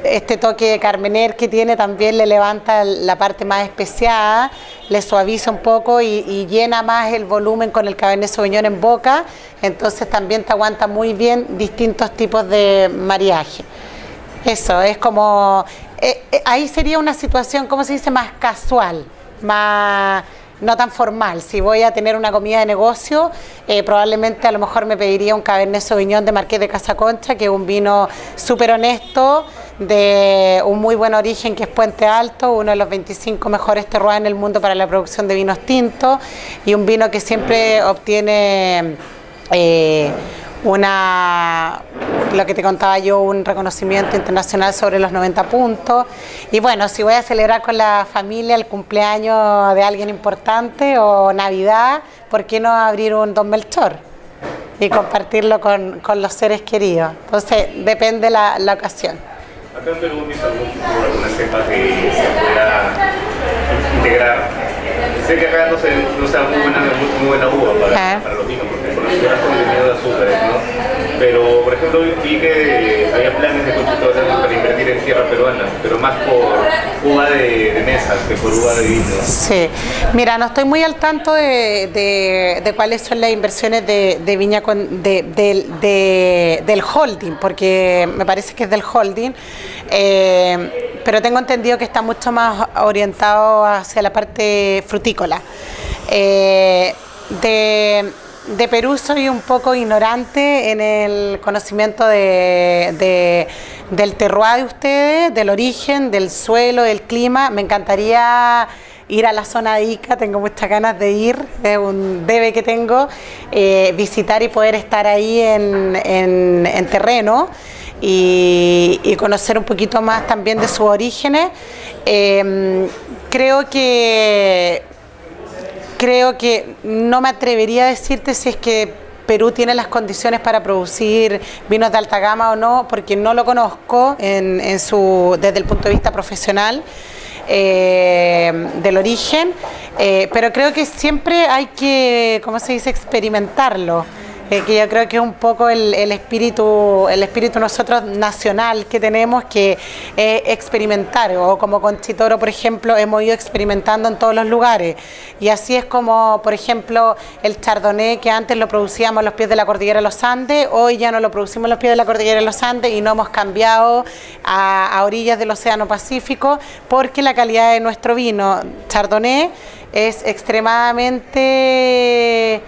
este toque de Carmener que tiene también le levanta la parte más especiada, le suaviza un poco y llena más el volumen con el Cabernet Sauvignon en boca, entonces también te aguanta muy bien distintos tipos de mariaje. Eso, es como, ahí sería una situación, ¿cómo se dice?, más casual, más... no tan formal. Si voy a tener una comida de negocio, probablemente a lo mejor me pediría un Cabernet Sauvignon de Marqués de Casa Concha, que es un vino súper honesto, de un muy buen origen, que es Puente Alto, uno de los 25 mejores terroirs en el mundo para la producción de vinos tintos, y un vino que siempre obtiene lo que te contaba yo, un reconocimiento internacional sobre los 90 puntos. Y bueno, si voy a celebrar con la familia el cumpleaños de alguien importante o Navidad, ¿por qué no abrir un Don Melchor y compartirlo con los seres queridos? Entonces, depende la ocasión. Acá en Perú, ¿viste alguna cepa que se pueda integrar? Sé que acá no sea muy buena uva para los vinos, porque por el contenido de azúcares, ¿no? Pero, por ejemplo, vi que había planes de Conchito para invertir en tierra peruana, pero más por uva de mesas que por uva de vino. Sí, mira, no estoy muy al tanto de cuáles son las inversiones de viña del holding, porque me parece que es del holding, pero tengo entendido que está mucho más orientado hacia la parte frutícola. De Perú soy un poco ignorante en el conocimiento del terroir de ustedes, del origen, del suelo, del clima. Me encantaría ir a la zona de Ica, tengo muchas ganas de ir, es un debe que tengo, visitar y poder estar ahí en terreno y conocer un poquito más también de sus orígenes. Creo que no me atrevería a decirte si es que Perú tiene las condiciones para producir vinos de alta gama o no, porque no lo conozco desde el punto de vista profesional del origen, pero creo que siempre hay que, ¿cómo se dice?, experimentarlo. Que yo creo que es un poco el espíritu nosotros nacional que tenemos, que es experimentar, o como Conchitoro, por ejemplo, hemos ido experimentando en todos los lugares, y así es como, por ejemplo, el Chardonnay, que antes lo producíamos a los pies de la cordillera de los Andes, hoy ya no lo producimos a los pies de la cordillera de los Andes y no hemos cambiado a orillas del Océano Pacífico, porque la calidad de nuestro vino Chardonnay es extremadamente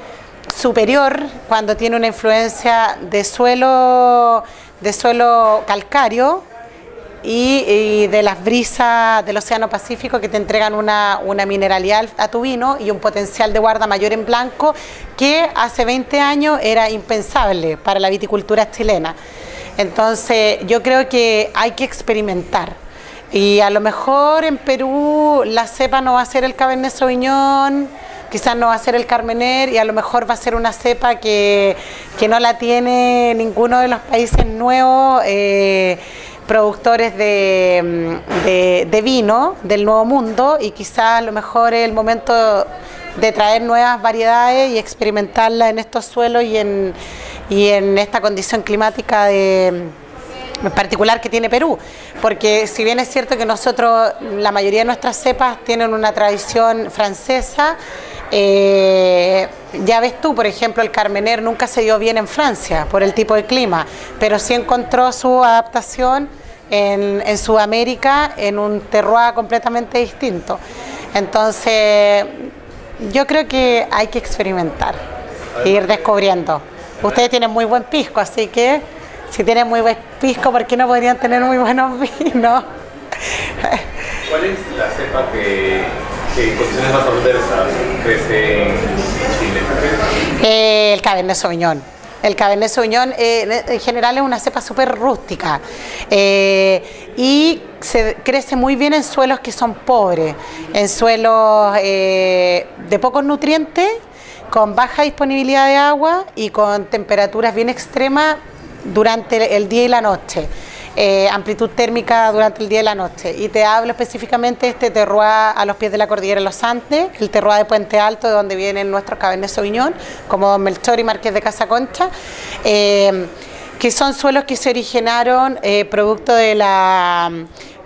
superior cuando tiene una influencia de suelo calcáreo y de las brisas del Océano Pacífico, que te entregan una mineralidad a tu vino y un potencial de guarda mayor en blanco, que hace 20 años era impensable para la viticultura chilena. Entonces yo creo que hay que experimentar, y a lo mejor en Perú la cepa no va a ser el Cabernet Sauvignon, quizás no va a ser el Carmener, y a lo mejor va a ser una cepa que no la tiene ninguno de los países nuevos productores de vino del Nuevo Mundo, y quizás a lo mejor es el momento de traer nuevas variedades y experimentarlas en estos suelos y en esta condición climática en particular que tiene Perú, porque si bien es cierto que nosotros, la mayoría de nuestras cepas tienen una tradición francesa, ya ves tú, por ejemplo, el Carmener nunca se dio bien en Francia por el tipo de clima, pero sí encontró su adaptación en Sudamérica, en un terroir completamente distinto. Entonces yo creo que hay que experimentar e ir descubriendo. Ustedes tienen muy buen pisco, así que si tienen muy buen pisco, ¿por qué no podrían tener muy buenos vinos? ¿Cuál es la cepa que en condiciones más adversas crece en Chile? El Cabernet Sauvignon. El Cabernet Sauvignon en general es una cepa súper rústica y crece muy bien en suelos que son pobres, en suelos de pocos nutrientes, con baja disponibilidad de agua y con temperaturas bien extremas durante el día y la noche. Amplitud térmica durante el día y la noche. Y te hablo específicamente de este terroir a los pies de la cordillera de los Andes, el terroir de Puente Alto, de donde vienen nuestros Cabernet Sauvignon, como Don Melchor y Marqués de Casaconcha, que son suelos que se originaron producto de la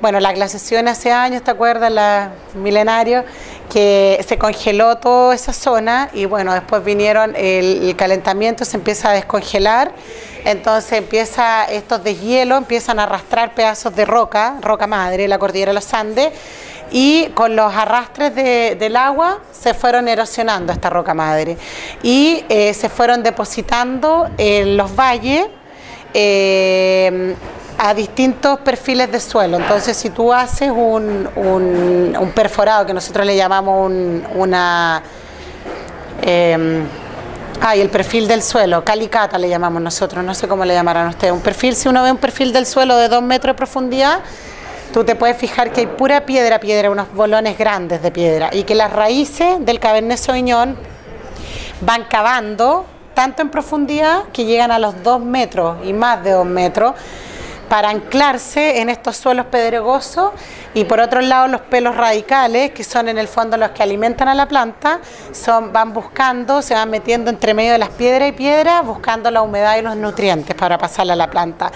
glaciación hace años, ¿te acuerdas? Milenario, que se congeló toda esa zona y bueno, después vinieron el calentamiento, se empieza a descongelar. Entonces estos deshielos empiezan a arrastrar pedazos de roca madre, la cordillera de los Andes, y con los arrastres del agua se fueron erosionando esta roca madre y se fueron depositando en los valles a distintos perfiles de suelo. Entonces, si tú haces un perforado, que nosotros le llamamos el perfil del suelo, calicata le llamamos nosotros, no sé cómo le llamarán ustedes. Un perfil, si uno ve un perfil del suelo de 2 metros de profundidad, tú te puedes fijar que hay pura piedra, unos bolones grandes de piedra, y que las raíces del Cabernet Sauvignon van cavando tanto en profundidad que llegan a los 2 metros y más de 2 metros, para anclarse en estos suelos pedregosos. Y por otro lado, los pelos radicales, que son en el fondo los que alimentan a la planta, se van metiendo entre medio de las piedras y piedras, buscando la humedad y los nutrientes para pasarla a la planta.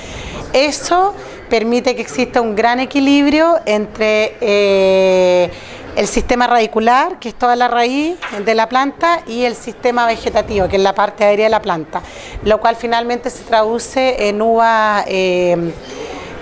Eso permite que exista un gran equilibrio entre el sistema radicular, que es toda la raíz de la planta, y el sistema vegetativo, que es la parte aérea de la planta, lo cual finalmente se traduce en uvas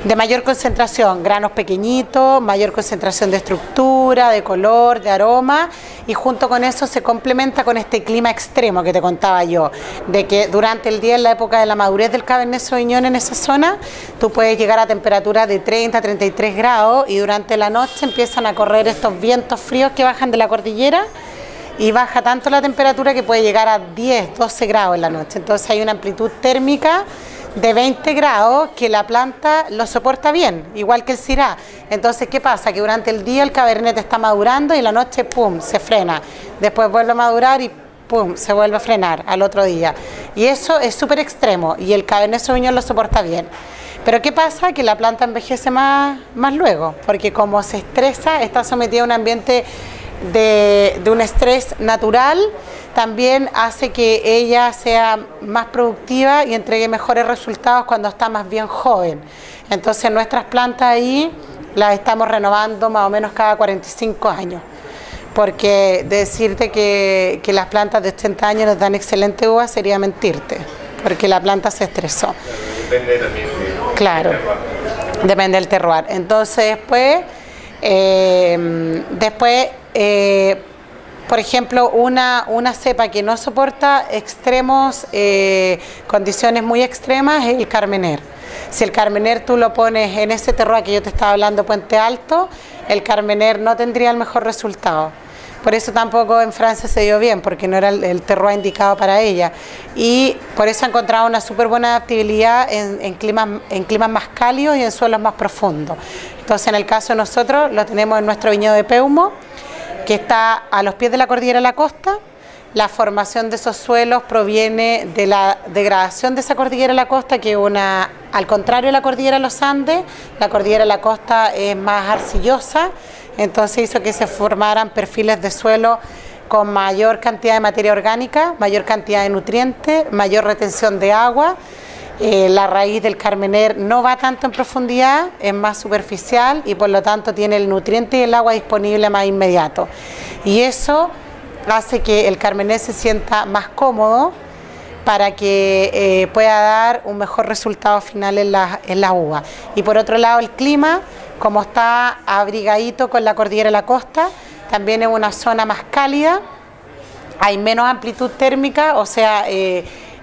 de mayor concentración, granos pequeñitos, mayor concentración de estructura, de color, de aroma, y junto con eso se complementa con este clima extremo que te contaba yo, de que durante el día, en la época de la madurez del Cabernet Sauvignon en esa zona, tú puedes llegar a temperaturas de 30 a 33 grados, y durante la noche empiezan a correr estos vientos fríos que bajan de la cordillera, y baja tanto la temperatura que puede llegar a 10, 12 grados en la noche. Entonces hay una amplitud térmica de 20 grados que la planta lo soporta bien, igual que el Syrah. Entonces, ¿qué pasa? Que durante el día el Cabernet está madurando y en la noche, ¡pum!, se frena. Después vuelve a madurar y ¡pum!, se vuelve a frenar al otro día. Y eso es súper extremo y el Cabernet Sauvignon lo soporta bien. Pero ¿qué pasa? Que la planta envejece más luego, porque como se estresa, está sometida a un ambiente de un estrés natural, también hace que ella sea más productiva y entregue mejores resultados cuando está más bien joven. Entonces nuestras plantas ahí las estamos renovando más o menos cada 45 años, porque decirte que las plantas de 80 años nos dan excelente uva sería mentirte, porque la planta se estresó. Depende también claro, depende del terroir. Entonces por ejemplo, una cepa que no soporta condiciones muy extremas es el Carmener. Si el Carmener tú lo pones en ese terroir que yo te estaba hablando, Puente Alto, el Carmener no tendría el mejor resultado. Por eso tampoco en Francia se dio bien, porque no era el terroir indicado para ella. Y por eso ha encontrado una súper buena adaptabilidad en climas más cálidos y en suelos más profundos. Entonces, en el caso de nosotros, lo tenemos en nuestro viñedo de Peumo, que está a los pies de la cordillera de la costa. La formación de esos suelos proviene de la degradación de esa cordillera de la costa, que al contrario de la cordillera de los Andes, la cordillera de la costa es más arcillosa, entonces hizo que se formaran perfiles de suelo con mayor cantidad de materia orgánica, mayor cantidad de nutrientes, mayor retención de agua. La raíz del Carmener no va tanto en profundidad, es más superficial y por lo tanto tiene el nutriente y el agua disponible más inmediato. Y eso hace que el Carmener se sienta más cómodo para que pueda dar un mejor resultado final en la uva. Y por otro lado, el clima, como está abrigadito con la cordillera de la costa, también es una zona más cálida, hay menos amplitud térmica, o sea,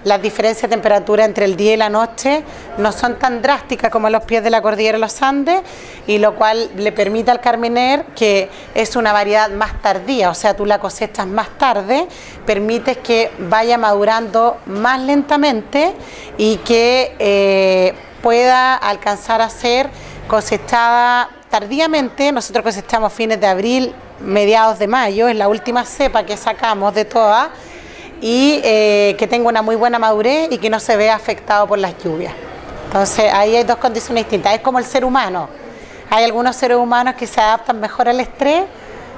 las diferencias de temperatura entre el día y la noche no son tan drásticas como a los pies de la cordillera de los Andes, y lo cual le permite al Carmener, que es una variedad más tardía, o sea, tú la cosechas más tarde, permites que vaya madurando más lentamente y que pueda alcanzar a ser cosechada tardíamente. Nosotros cosechamos fines de abril, mediados de mayo, es la última cepa que sacamos de todas, y que tenga una muy buena madurez y que no se vea afectado por las lluvias. Entonces ahí hay dos condiciones distintas, es como el ser humano, hay algunos seres humanos que se adaptan mejor al estrés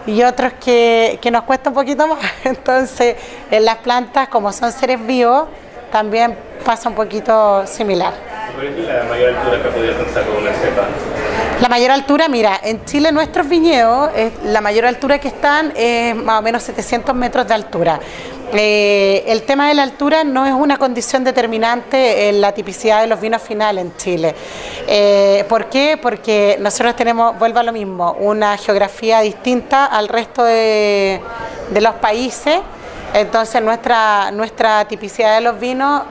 y otros que nos cuesta un poquito más. Entonces en las plantas, como son seres vivos, también pasa un poquito similar. ¿Cuál es la mayor altura que podría alcanzar con una cepa? La mayor altura, mira, en Chile nuestros viñedos, la mayor altura que están es más o menos 700 metros de altura. El tema de la altura no es una condición determinante en la tipicidad de los vinos finales en Chile. ¿Por qué? Porque nosotros tenemos, vuelvo a lo mismo, una geografía distinta al resto de los países. Entonces nuestra tipicidad de los vinos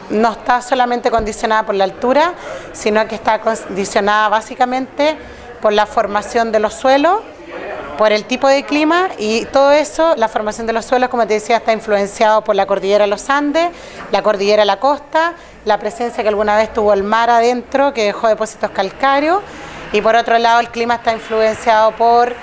no está solamente condicionada por la altura, sino que está condicionada básicamente por la formación de los suelos, por el tipo de clima, y todo eso, la formación de los suelos, como te decía, está influenciado por la cordillera de los Andes, la cordillera de la costa, la presencia que alguna vez tuvo el mar adentro, que dejó depósitos calcáreos, y por otro lado el clima está influenciado por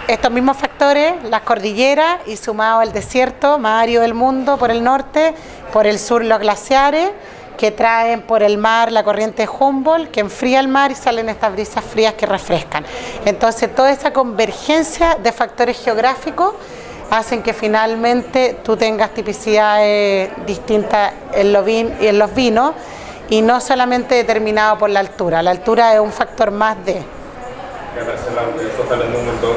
estos mismos factores, las cordilleras, y sumado al desierto más árido del mundo por el norte, por el sur los glaciares, que traen por el mar la corriente de Humboldt, que enfría el mar y salen estas brisas frías que refrescan. Entonces toda esa convergencia de factores geográficos hacen que finalmente tú tengas tipicidades distintas en los vinos, y no solamente determinado por la altura. La altura es un factor más de... Para cerrar, porque estás hablando un montón.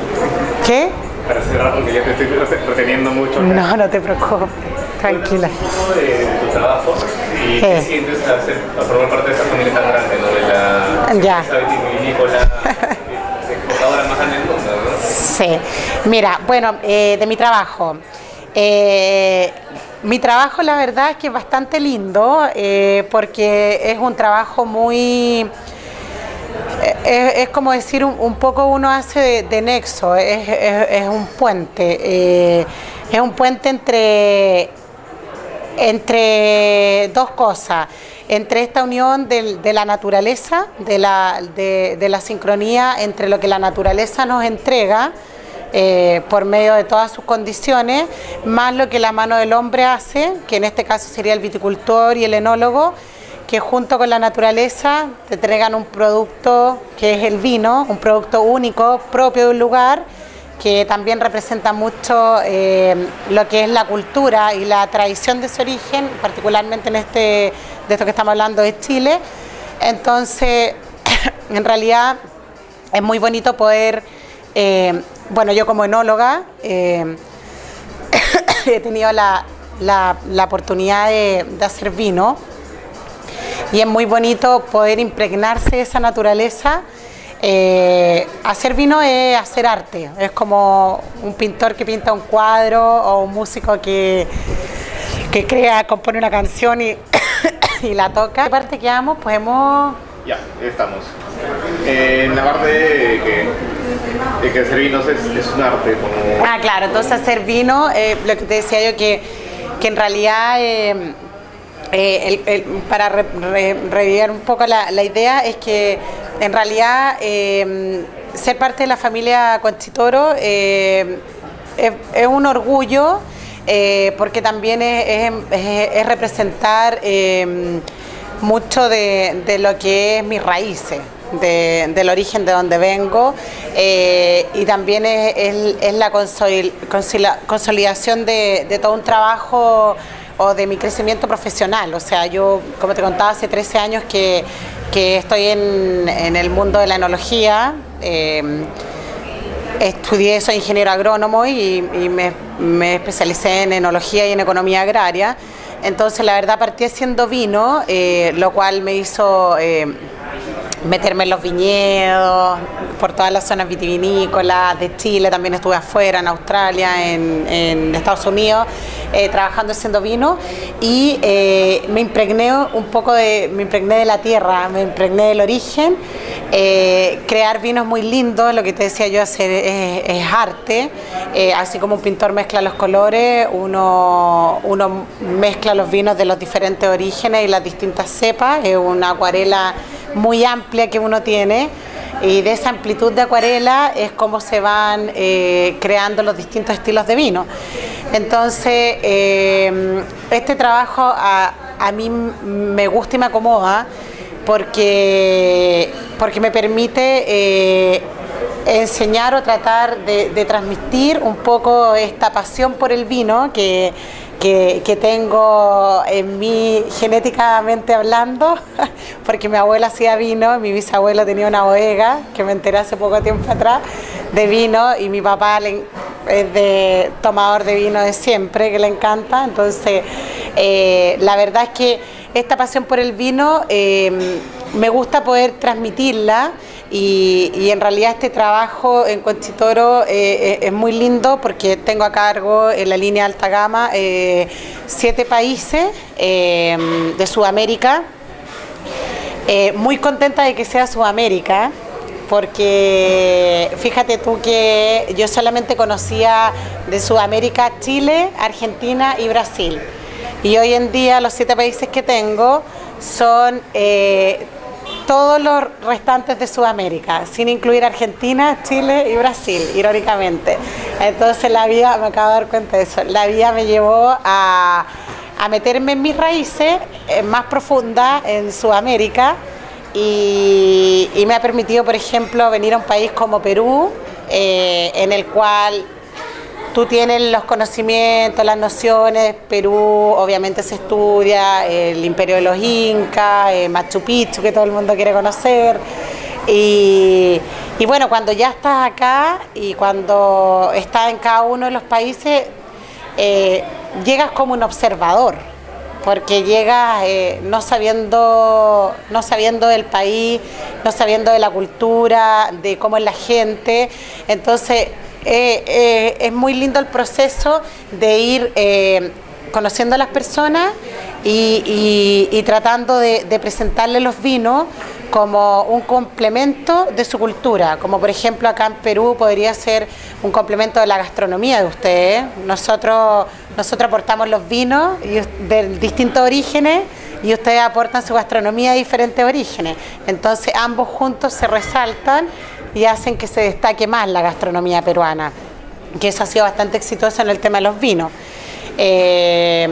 ¿Qué? Para cerrar, porque ya te estoy reteniendo mucho. No, no te preocupes, tranquila. Un poco de tu trabajo y qué sientes a formar parte de esa familia tan grande, ¿no? De la vitivinícola, exportadora más grande del mundo, ¿no? Sí, mira, bueno, de mi trabajo. Mi trabajo, la verdad es que es bastante lindo, porque es un trabajo muy... Es como decir, un poco uno hace de nexo, es un puente. Es un puente entre dos cosas, entre esta unión de la naturaleza, de la sincronía entre lo que la naturaleza nos entrega por medio de todas sus condiciones, más lo que la mano del hombre hace, que en este caso sería el viticultor y el enólogo, que junto con la naturaleza te entregan un producto que es el vino, un producto único, propio de un lugar, que también representa mucho lo que es la cultura y la tradición de ese origen, particularmente de esto que estamos hablando de Chile. Entonces, en realidad es muy bonito poder, bueno, yo como enóloga he tenido la oportunidad de hacer vino, y es muy bonito poder impregnarse de esa naturaleza. Hacer vino es hacer arte, es como un pintor que pinta un cuadro o un músico que compone una canción y la toca. ¿Qué parte quedamos? Pues hemos... Ya, estamos. En la parte de que hacer vinos es un arte. Como... Ah, claro, entonces hacer vino, lo que te decía yo, que en realidad... para revivir un poco la idea, es que en realidad ser parte de la familia Conchitoro es un orgullo, porque también es representar mucho de lo que es mis raíces, del origen de donde vengo, y también es la consolidación de todo un trabajo o de mi crecimiento profesional. O sea, yo, como te contaba, hace 13 años que estoy en el mundo de la enología. Estudié, soy ingeniero agrónomo y me especialicé en enología y en economía agraria. Entonces, la verdad, partí haciendo vino, lo cual me hizo meterme en los viñedos, por todas las zonas vitivinícolas de Chile, también estuve afuera, en Australia, en Estados Unidos, trabajando haciendo vino y me impregné de la tierra, me impregné del origen. Crear vinos muy lindos, lo que te decía yo, hacer es arte, así como un pintor mezcla los colores, uno mezcla los vinos de los diferentes orígenes y las distintas cepas, es una acuarela muy amplia que uno tiene y de esa amplitud de acuarela es como se van creando los distintos estilos de vino. Entonces este trabajo a mí me gusta y me acomoda porque me permite enseñar o tratar de transmitir un poco esta pasión por el vino que tengo en mí genéticamente hablando, porque mi abuela hacía vino, mi bisabuelo tenía una bodega, que me enteré hace poco tiempo atrás, de vino, y mi papá es tomador de vino de siempre, que le encanta. Entonces la verdad es que esta pasión por el vino me gusta poder transmitirla. Y en realidad este trabajo en Conchitoro es muy lindo porque tengo a cargo en la línea alta gama 7 países de Sudamérica. Muy contenta de que sea Sudamérica porque fíjate tú que yo solamente conocía de Sudamérica Chile, Argentina y Brasil. Y hoy en día los 7 países que tengo son todos los restantes de Sudamérica, sin incluir Argentina, Chile y Brasil, irónicamente. Entonces la vida, me acabo de dar cuenta de eso, la vida me llevó a meterme en mis raíces más profundas en Sudamérica y me ha permitido, por ejemplo, venir a un país como Perú, en el cual tú tienes los conocimientos, las nociones. Perú obviamente se estudia el imperio de los incas, Machu Picchu, que todo el mundo quiere conocer. Y bueno, cuando ya estás acá y cuando estás en cada uno de los países, llegas como un observador, porque llegas no sabiendo del país, no sabiendo de la cultura, de cómo es la gente. Entonces es muy lindo el proceso de ir conociendo a las personas y tratando de presentarles los vinos como un complemento de su cultura, como por ejemplo acá en Perú podría ser un complemento de la gastronomía de ustedes. Nosotros aportamos los vinos de distintos orígenes y ustedes aportan su gastronomía de diferentes orígenes. Entonces ambos juntos se resaltan y hacen que se destaque más la gastronomía peruana, que eso ha sido bastante exitoso en el tema de los vinos. Es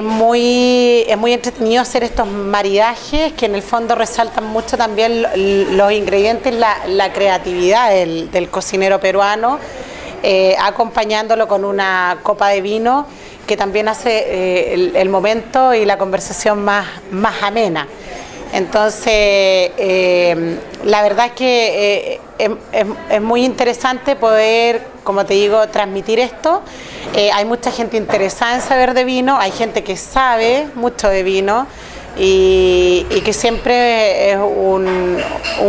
muy entretenido hacer estos maridajes que en el fondo resaltan mucho también los ingredientes, la creatividad del cocinero peruano, acompañándolo con una copa de vino que también hace el momento y la conversación más amena. Entonces, la verdad es que es muy interesante poder, como te digo, transmitir esto. Hay mucha gente interesada en saber de vino, hay gente que sabe mucho de vino y que siempre es un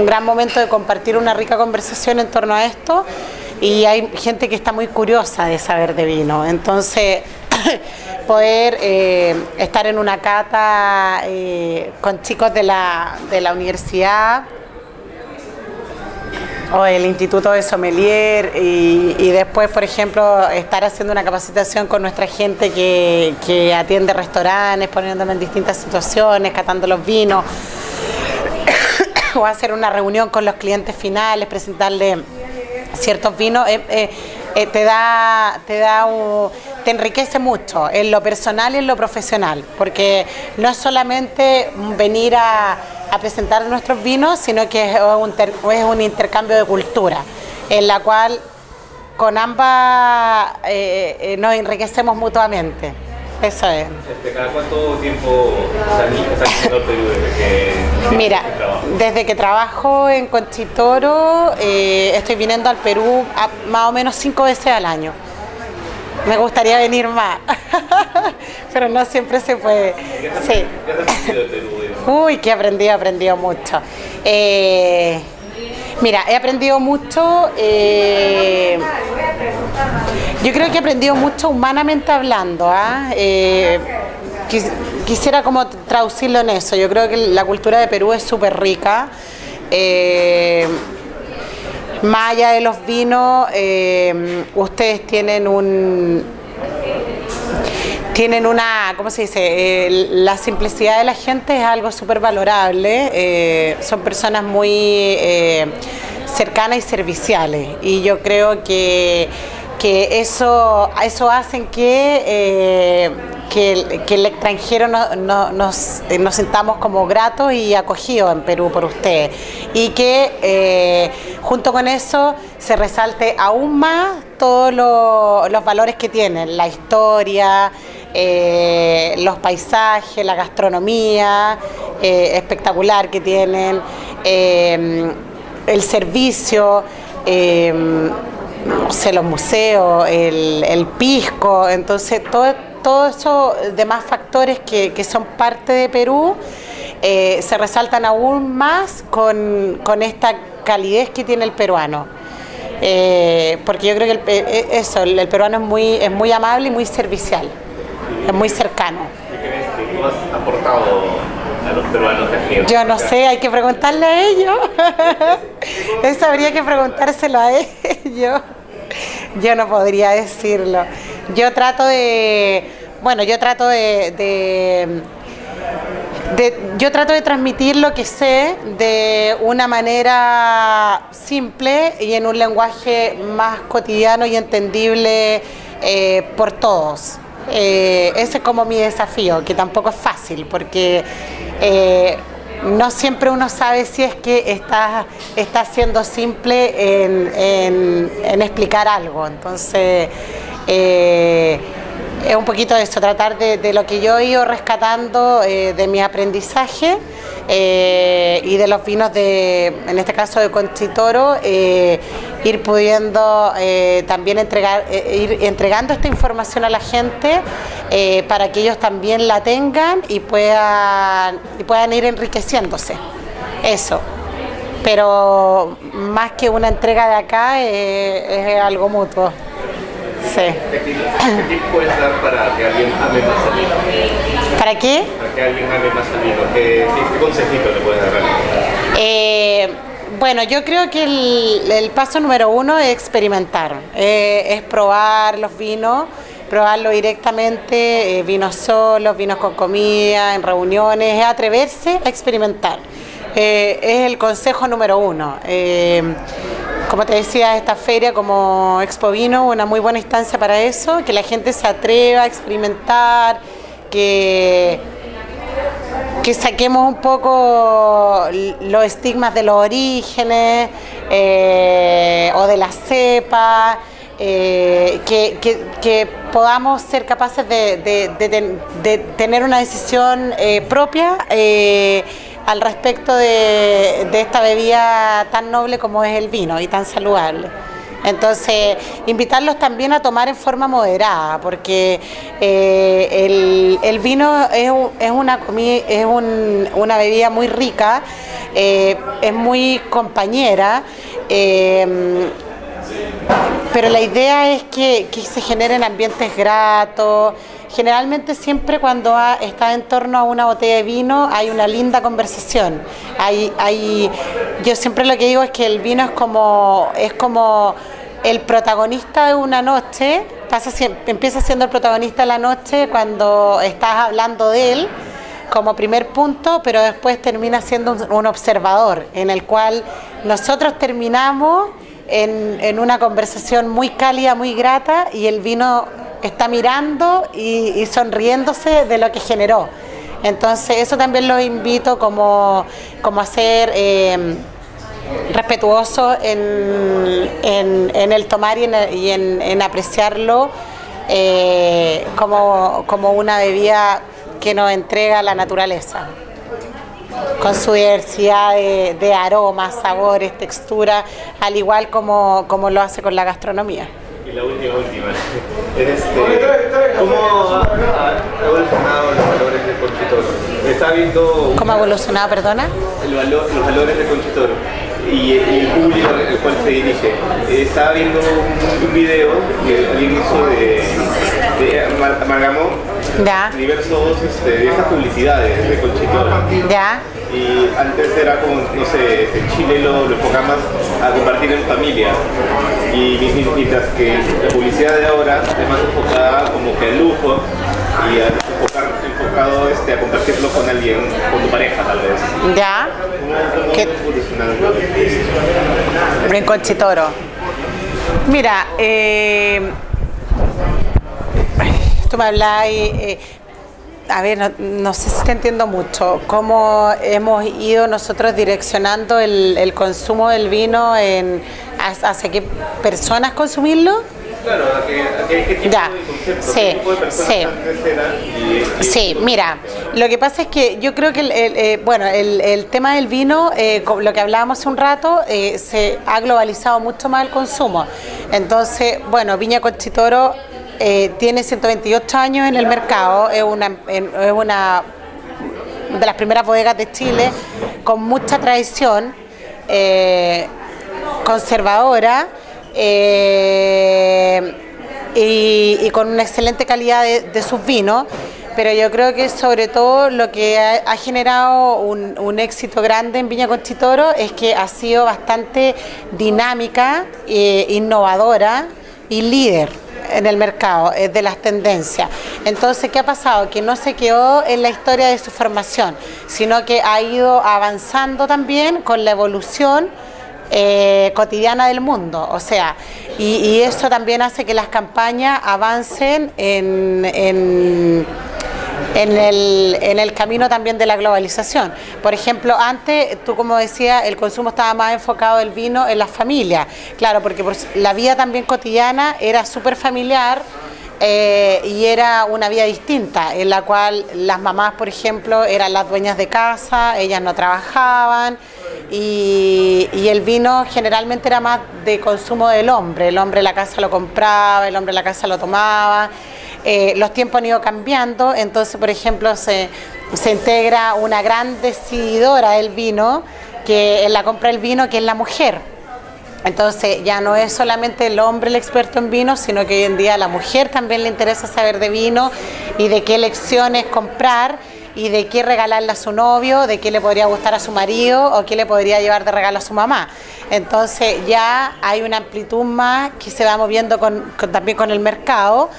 gran momento de compartir una rica conversación en torno a esto, y hay gente que está muy curiosa de saber de vino. Entonces, poder estar en una cata con chicos de la universidad o el Instituto de Sommelier y después, por ejemplo, estar haciendo una capacitación con nuestra gente que atiende restaurantes, poniéndome en distintas situaciones, catando los vinos, o hacer una reunión con los clientes finales, presentarle ciertos vinos, te enriquece mucho en lo personal y en lo profesional, porque no es solamente venir a presentar nuestros vinos, sino que es un intercambio de cultura, en la cual con ambas nos enriquecemos mutuamente. Eso es. ¿Cada cuánto tiempo estás viniendo al Perú desde que Mira, desde que trabajo en Conchitoro, estoy viniendo al Perú más o menos 5 veces al año. Me gustaría venir más, pero no siempre se puede. Sí. ¿Qué has aprendido del Perú? Uy, que he aprendido mucho. Mira, he aprendido mucho, yo creo que he aprendido mucho humanamente hablando, ¿ah? Quisiera como traducirlo en eso. Yo creo que la cultura de Perú es súper rica. Más allá de los vinos, ustedes tienen una, ¿cómo se dice? La simplicidad de la gente es algo súper valorable. Son personas muy cercanas y serviciales. Y yo creo que eso hacen que el extranjero nos sintamos como gratos y acogidos en Perú por ustedes. Y que junto con eso se resalte aún más todos los valores que tienen, la historia, los paisajes, la gastronomía espectacular que tienen, el servicio, no sé, los museos, el pisco. Entonces todos esos demás factores que son parte de Perú se resaltan aún más con esta calidez que tiene el peruano. Porque yo creo que el peruano es muy amable y muy servicial, es muy cercano. ¿Qué crees que tú has aportado a los peruanos que has tenido? Yo no sé, hay que preguntarle a ellos. Eso habría que preguntárselo a ellos. Yo no podría decirlo. Yo trato de transmitir lo que sé de una manera simple y en un lenguaje más cotidiano y entendible por todos. Ese es como mi desafío, que tampoco es fácil, porque no siempre uno sabe si es que está siendo simple en explicar algo. Entonces, es un poquito de eso, tratar de lo que yo he ido rescatando de mi aprendizaje y de los vinos en este caso de Conchitoro, ir pudiendo también ir entregando esta información a la gente para que ellos también la tengan y puedan ir enriqueciéndose. Eso. Pero más que una entrega de acá, es algo mutuo. Sí. ¿Qué tip puedes dar para que alguien ame más al vino? ¿Para qué? Para que alguien ame más al vino. ¿Qué consejito le puedes dar? Bueno, yo creo que el paso número 1 es experimentar, es probar los vinos, probarlo directamente, vinos solos, vinos con comida, en reuniones, es atreverse a experimentar. Es el consejo número 1. Como te decía, esta feria como Expo Vino, una muy buena instancia para eso, que la gente se atreva a experimentar, que saquemos un poco los estigmas de los orígenes o de la cepa, que podamos ser capaces de tener una decisión propia al respecto de esta bebida tan noble como es el vino y tan saludable. Entonces, invitarlos también a tomar en forma moderada, porque el vino es una bebida muy rica, es muy compañera, pero la idea es que se generen ambientes gratos. Generalmente siempre cuando está en torno a una botella de vino hay una linda conversación. Yo siempre lo que digo es que el vino es como el protagonista de una noche, empieza siendo el protagonista de la noche cuando estás hablando de él como primer punto, pero después termina siendo un observador, en el cual nosotros terminamos en una conversación muy cálida, muy grata, y el vino está mirando y sonriéndose de lo que generó. Entonces eso también los invito como a ser respetuosos en el tomar y en apreciarlo como una bebida que nos entrega la naturaleza, con su diversidad de aromas, sabores, texturas, al igual como lo hace con la gastronomía. Y la última. ¿Cómo ha evolucionado los valores de Conchitoro? Está viendo... ¿Cómo ha evolucionado, perdona? Los valores de Conchitoro y el público al cual se dirige. Estaba viendo un video que alguien hizo amalgamó diversos de esas publicidades de Conchitoro. Ya. Y antes era como, no sé, en Chile lo enfocamos a compartir en familia. Y mientras que la publicidad de ahora es más enfocada como que al lujo y enfocado a compartirlo con alguien, con tu pareja tal vez. Ya. ¿Cómo evolucionando? En Conchitoro. Mira, tú me hablabas a ver, no sé si te entiendo mucho, cómo hemos ido nosotros direccionando el consumo del vino hacia qué personas consumirlo. Claro, ¿a qué tipo ya. de concepto, Sí, qué tipo de personas antes eran sí, mira, lo que pasa es que yo creo que el tema del vino, lo que hablábamos hace un rato, se ha globalizado mucho más el consumo. Entonces, bueno, Viña Conchitoro tiene 128 años en el mercado, es una de las primeras bodegas de Chile con mucha tradición, conservadora y con una excelente calidad de sus vinos, pero yo creo que sobre todo lo que ha generado un éxito grande en Viña Conchitoro es que ha sido bastante dinámica, innovadora y líder en el mercado, de las tendencias. Entonces, ¿qué ha pasado? Que no se quedó en la historia de su formación, sino que ha ido avanzando también con la evolución cotidiana del mundo, o sea, y eso también hace que las campañas avancen en el camino también de la globalización. Por ejemplo, antes, tú como decías, el consumo estaba más enfocado del vino en las familias, claro, porque la vida también cotidiana era súper familiar, y era una vida distinta, en la cual las mamás, por ejemplo, eran las dueñas de casa, ellas no trabajaban, y el vino generalmente era más de consumo del hombre. El hombre en la casa lo compraba, el hombre en la casa lo tomaba. Los tiempos han ido cambiando, entonces, por ejemplo, se integra una gran decididora del vino, que en la compra del vino, que es la mujer. Entonces ya no es solamente el hombre el experto en vino, sino que hoy en día a la mujer también le interesa saber de vino y de qué lecciones comprar y de qué regalarle a su novio, de qué le podría gustar a su marido o qué le podría llevar de regalo a su mamá. Entonces ya hay una amplitud más que se va moviendo también con el mercado.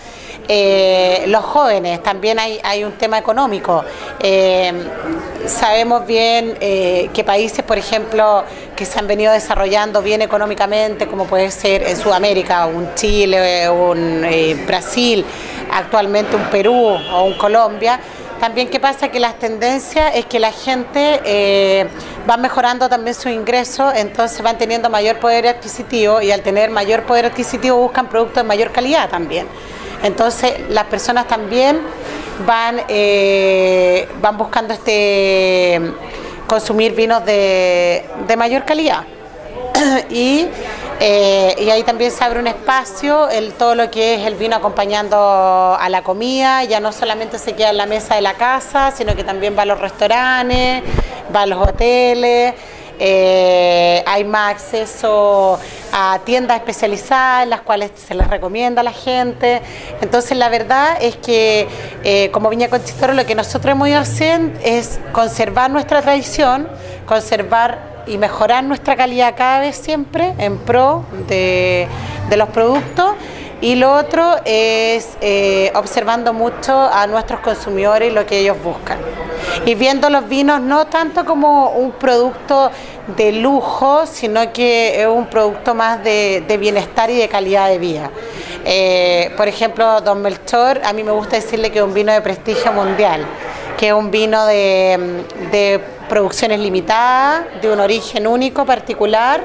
Los jóvenes, también hay un tema económico. Sabemos bien que países, por ejemplo, que se han venido desarrollando bien económicamente, como puede ser en Sudamérica, un Chile, un Brasil, actualmente un Perú o un Colombia. También, ¿qué pasa? Que las tendencias es que la gente va mejorando también su ingreso, entonces van teniendo mayor poder adquisitivo, y al tener mayor poder adquisitivo buscan productos de mayor calidad también. Entonces las personas también van buscando consumir vinos de mayor calidad. Y ahí también se abre un espacio, todo lo que es el vino acompañando a la comida, ya no solamente se queda en la mesa de la casa, sino que también va a los restaurantes, va a los hoteles. Hay más acceso a tiendas especializadas en las cuales se les recomienda a la gente. Entonces la verdad es que como Viña Conchitoro lo que nosotros hemos ido haciendo es conservar nuestra tradición, conservar y mejorar nuestra calidad cada vez siempre en pro de los productos. Y lo otro es observando mucho a nuestros consumidores y lo que ellos buscan. Y viendo los vinos no tanto como un producto de lujo, sino que es un producto más de bienestar y de calidad de vida. Por ejemplo, Don Melchor, a mí me gusta decirle que es un vino de prestigio mundial, que es un vino de producciones limitadas, de un origen único, particular,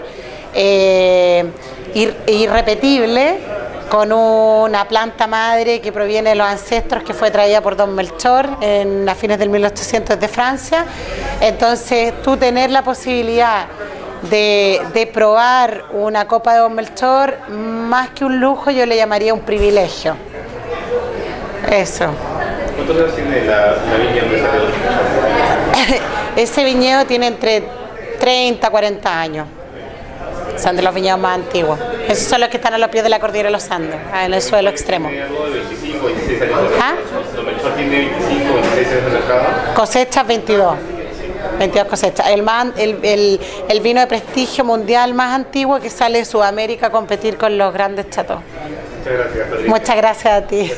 irrepetible, con una planta madre que proviene de los ancestros, que fue traída por Don Melchor a fines del 1800 de Francia. Entonces, tú tener la posibilidad de probar una copa de Don Melchor, más que un lujo, yo le llamaría un privilegio. Eso. ¿Cuántos años tiene la viña donde sale Don Melchor? Ese viñedo tiene entre 30 y 40 años. Son de los viñedos más antiguos. Esos son los que están a los pies de la cordillera de los Andes, en el suelo extremo. ¿Tiene algo de 25, 26 años? ¿Ah? Don Melchor tiene 25, 26 años de mercado. Cosechas 22 cosechas. El vino de prestigio mundial más antiguo que sale de Sudamérica a competir con los grandes chatos. Muchas gracias, Patricia. Muchas gracias a ti.